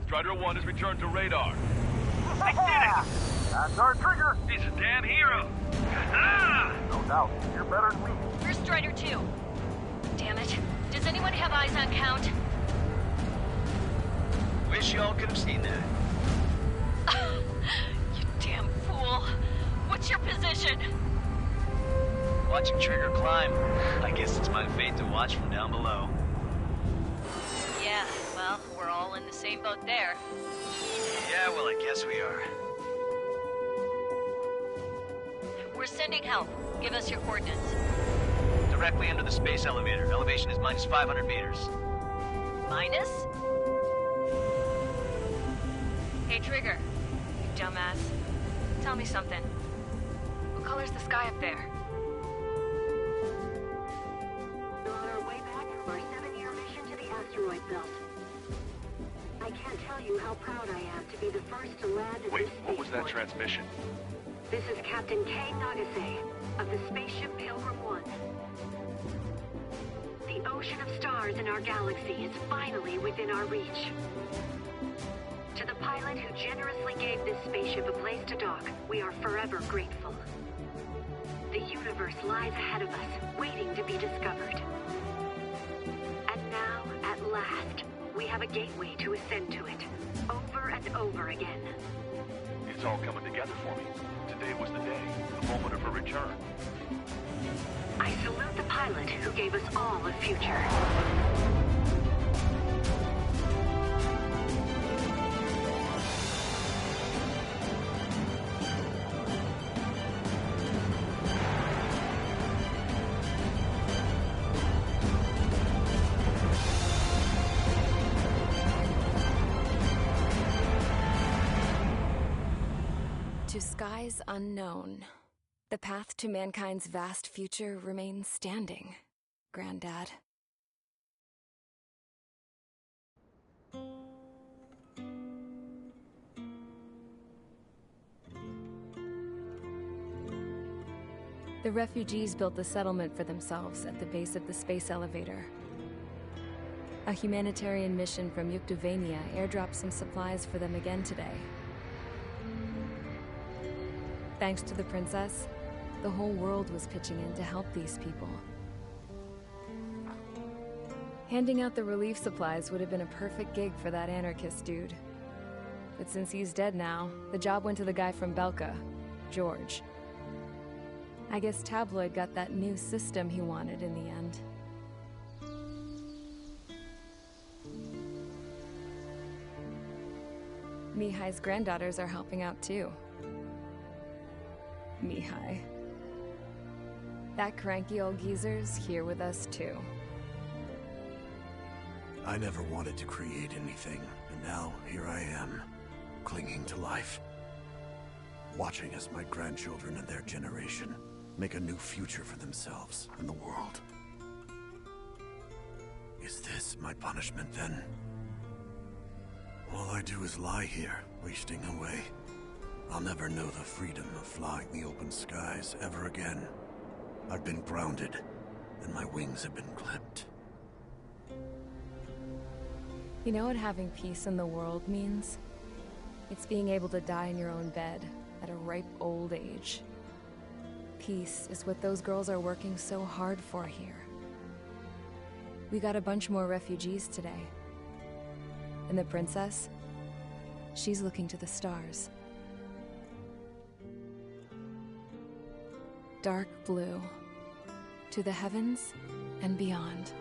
S10: Strider 1 has returned to radar.
S3: I did it! That's our Trigger!
S8: He's a damn hero!
S3: No doubt, you're better than me.
S7: Where's Strider 2? Damn it. Does anyone have eyes on Count?
S21: Wish y'all could have seen that.
S7: You damn fool. What's your position?
S21: Watching Trigger climb. I guess it's my fate to watch from down below.
S7: Yeah, well, we're all in the same boat there.
S21: Yeah, well, I guess we are.
S7: We're sending help. Give us your coordinates.
S21: Directly under the space elevator. Elevation is minus 500 meters.
S7: Minus?
S1: Hey, Trigger. You dumbass. Tell me something. What color's the sky up there?
S13: We're on our way back from our 7-year mission to the asteroid belt. I can't tell you how proud I am to be the first to land at
S10: Wait,
S13: this
S10: what was that
S13: spaceport.
S10: transmission?
S13: This is Captain Kay Nagase of the spaceship Pilgrim 1. The ocean of stars in our galaxy is finally within our reach. To the pilot who generously gave this spaceship a place to dock, we are forever grateful. The universe lies ahead of us, waiting to be discovered. And now, at last, we have a gateway to ascend to it, over and over again.
S10: It's all coming together for me. Today was the day, the moment of a return.
S13: I salute the pilot who gave us all a future.
S1: To skies unknown, the path to mankind's vast future remains standing, Granddad. The refugees built a settlement for themselves at the base of the space elevator. A humanitarian mission from Yukduvania airdropped some supplies for them again today. Thanks to the princess, the whole world was pitching in to help these people. Handing out the relief supplies would have been a perfect gig for that anarchist dude. But since he's dead now, the job went to the guy from Belka, George. I guess Tabloid got that new system he wanted in the end. Mihai's granddaughters are helping out too. Mihai. That cranky old geezer's here with us too.
S15: I never wanted to create anything, and now here I am, clinging to life. Watching as my grandchildren and their generation make a new future for themselves and the world. Is this my punishment then? All I do is lie here, wasting away. I'll never know the freedom of flying the open skies ever again. I've been grounded, and my wings have been clipped.
S1: You know what having peace in the world means? It's being able to die in your own bed at a ripe old age. Peace is what those girls are working so hard for here. We got a bunch more refugees today. And the princess? She's looking to the stars. Dark blue, to the heavens and beyond.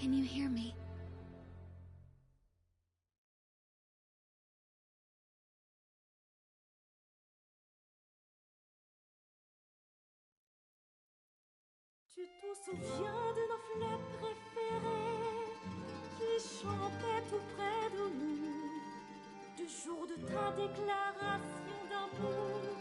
S2: Can you hear me?
S16: Tu te souviens de nos fleurs préférées qui chantaient tout près de nous, du jour de ta déclaration d'amour.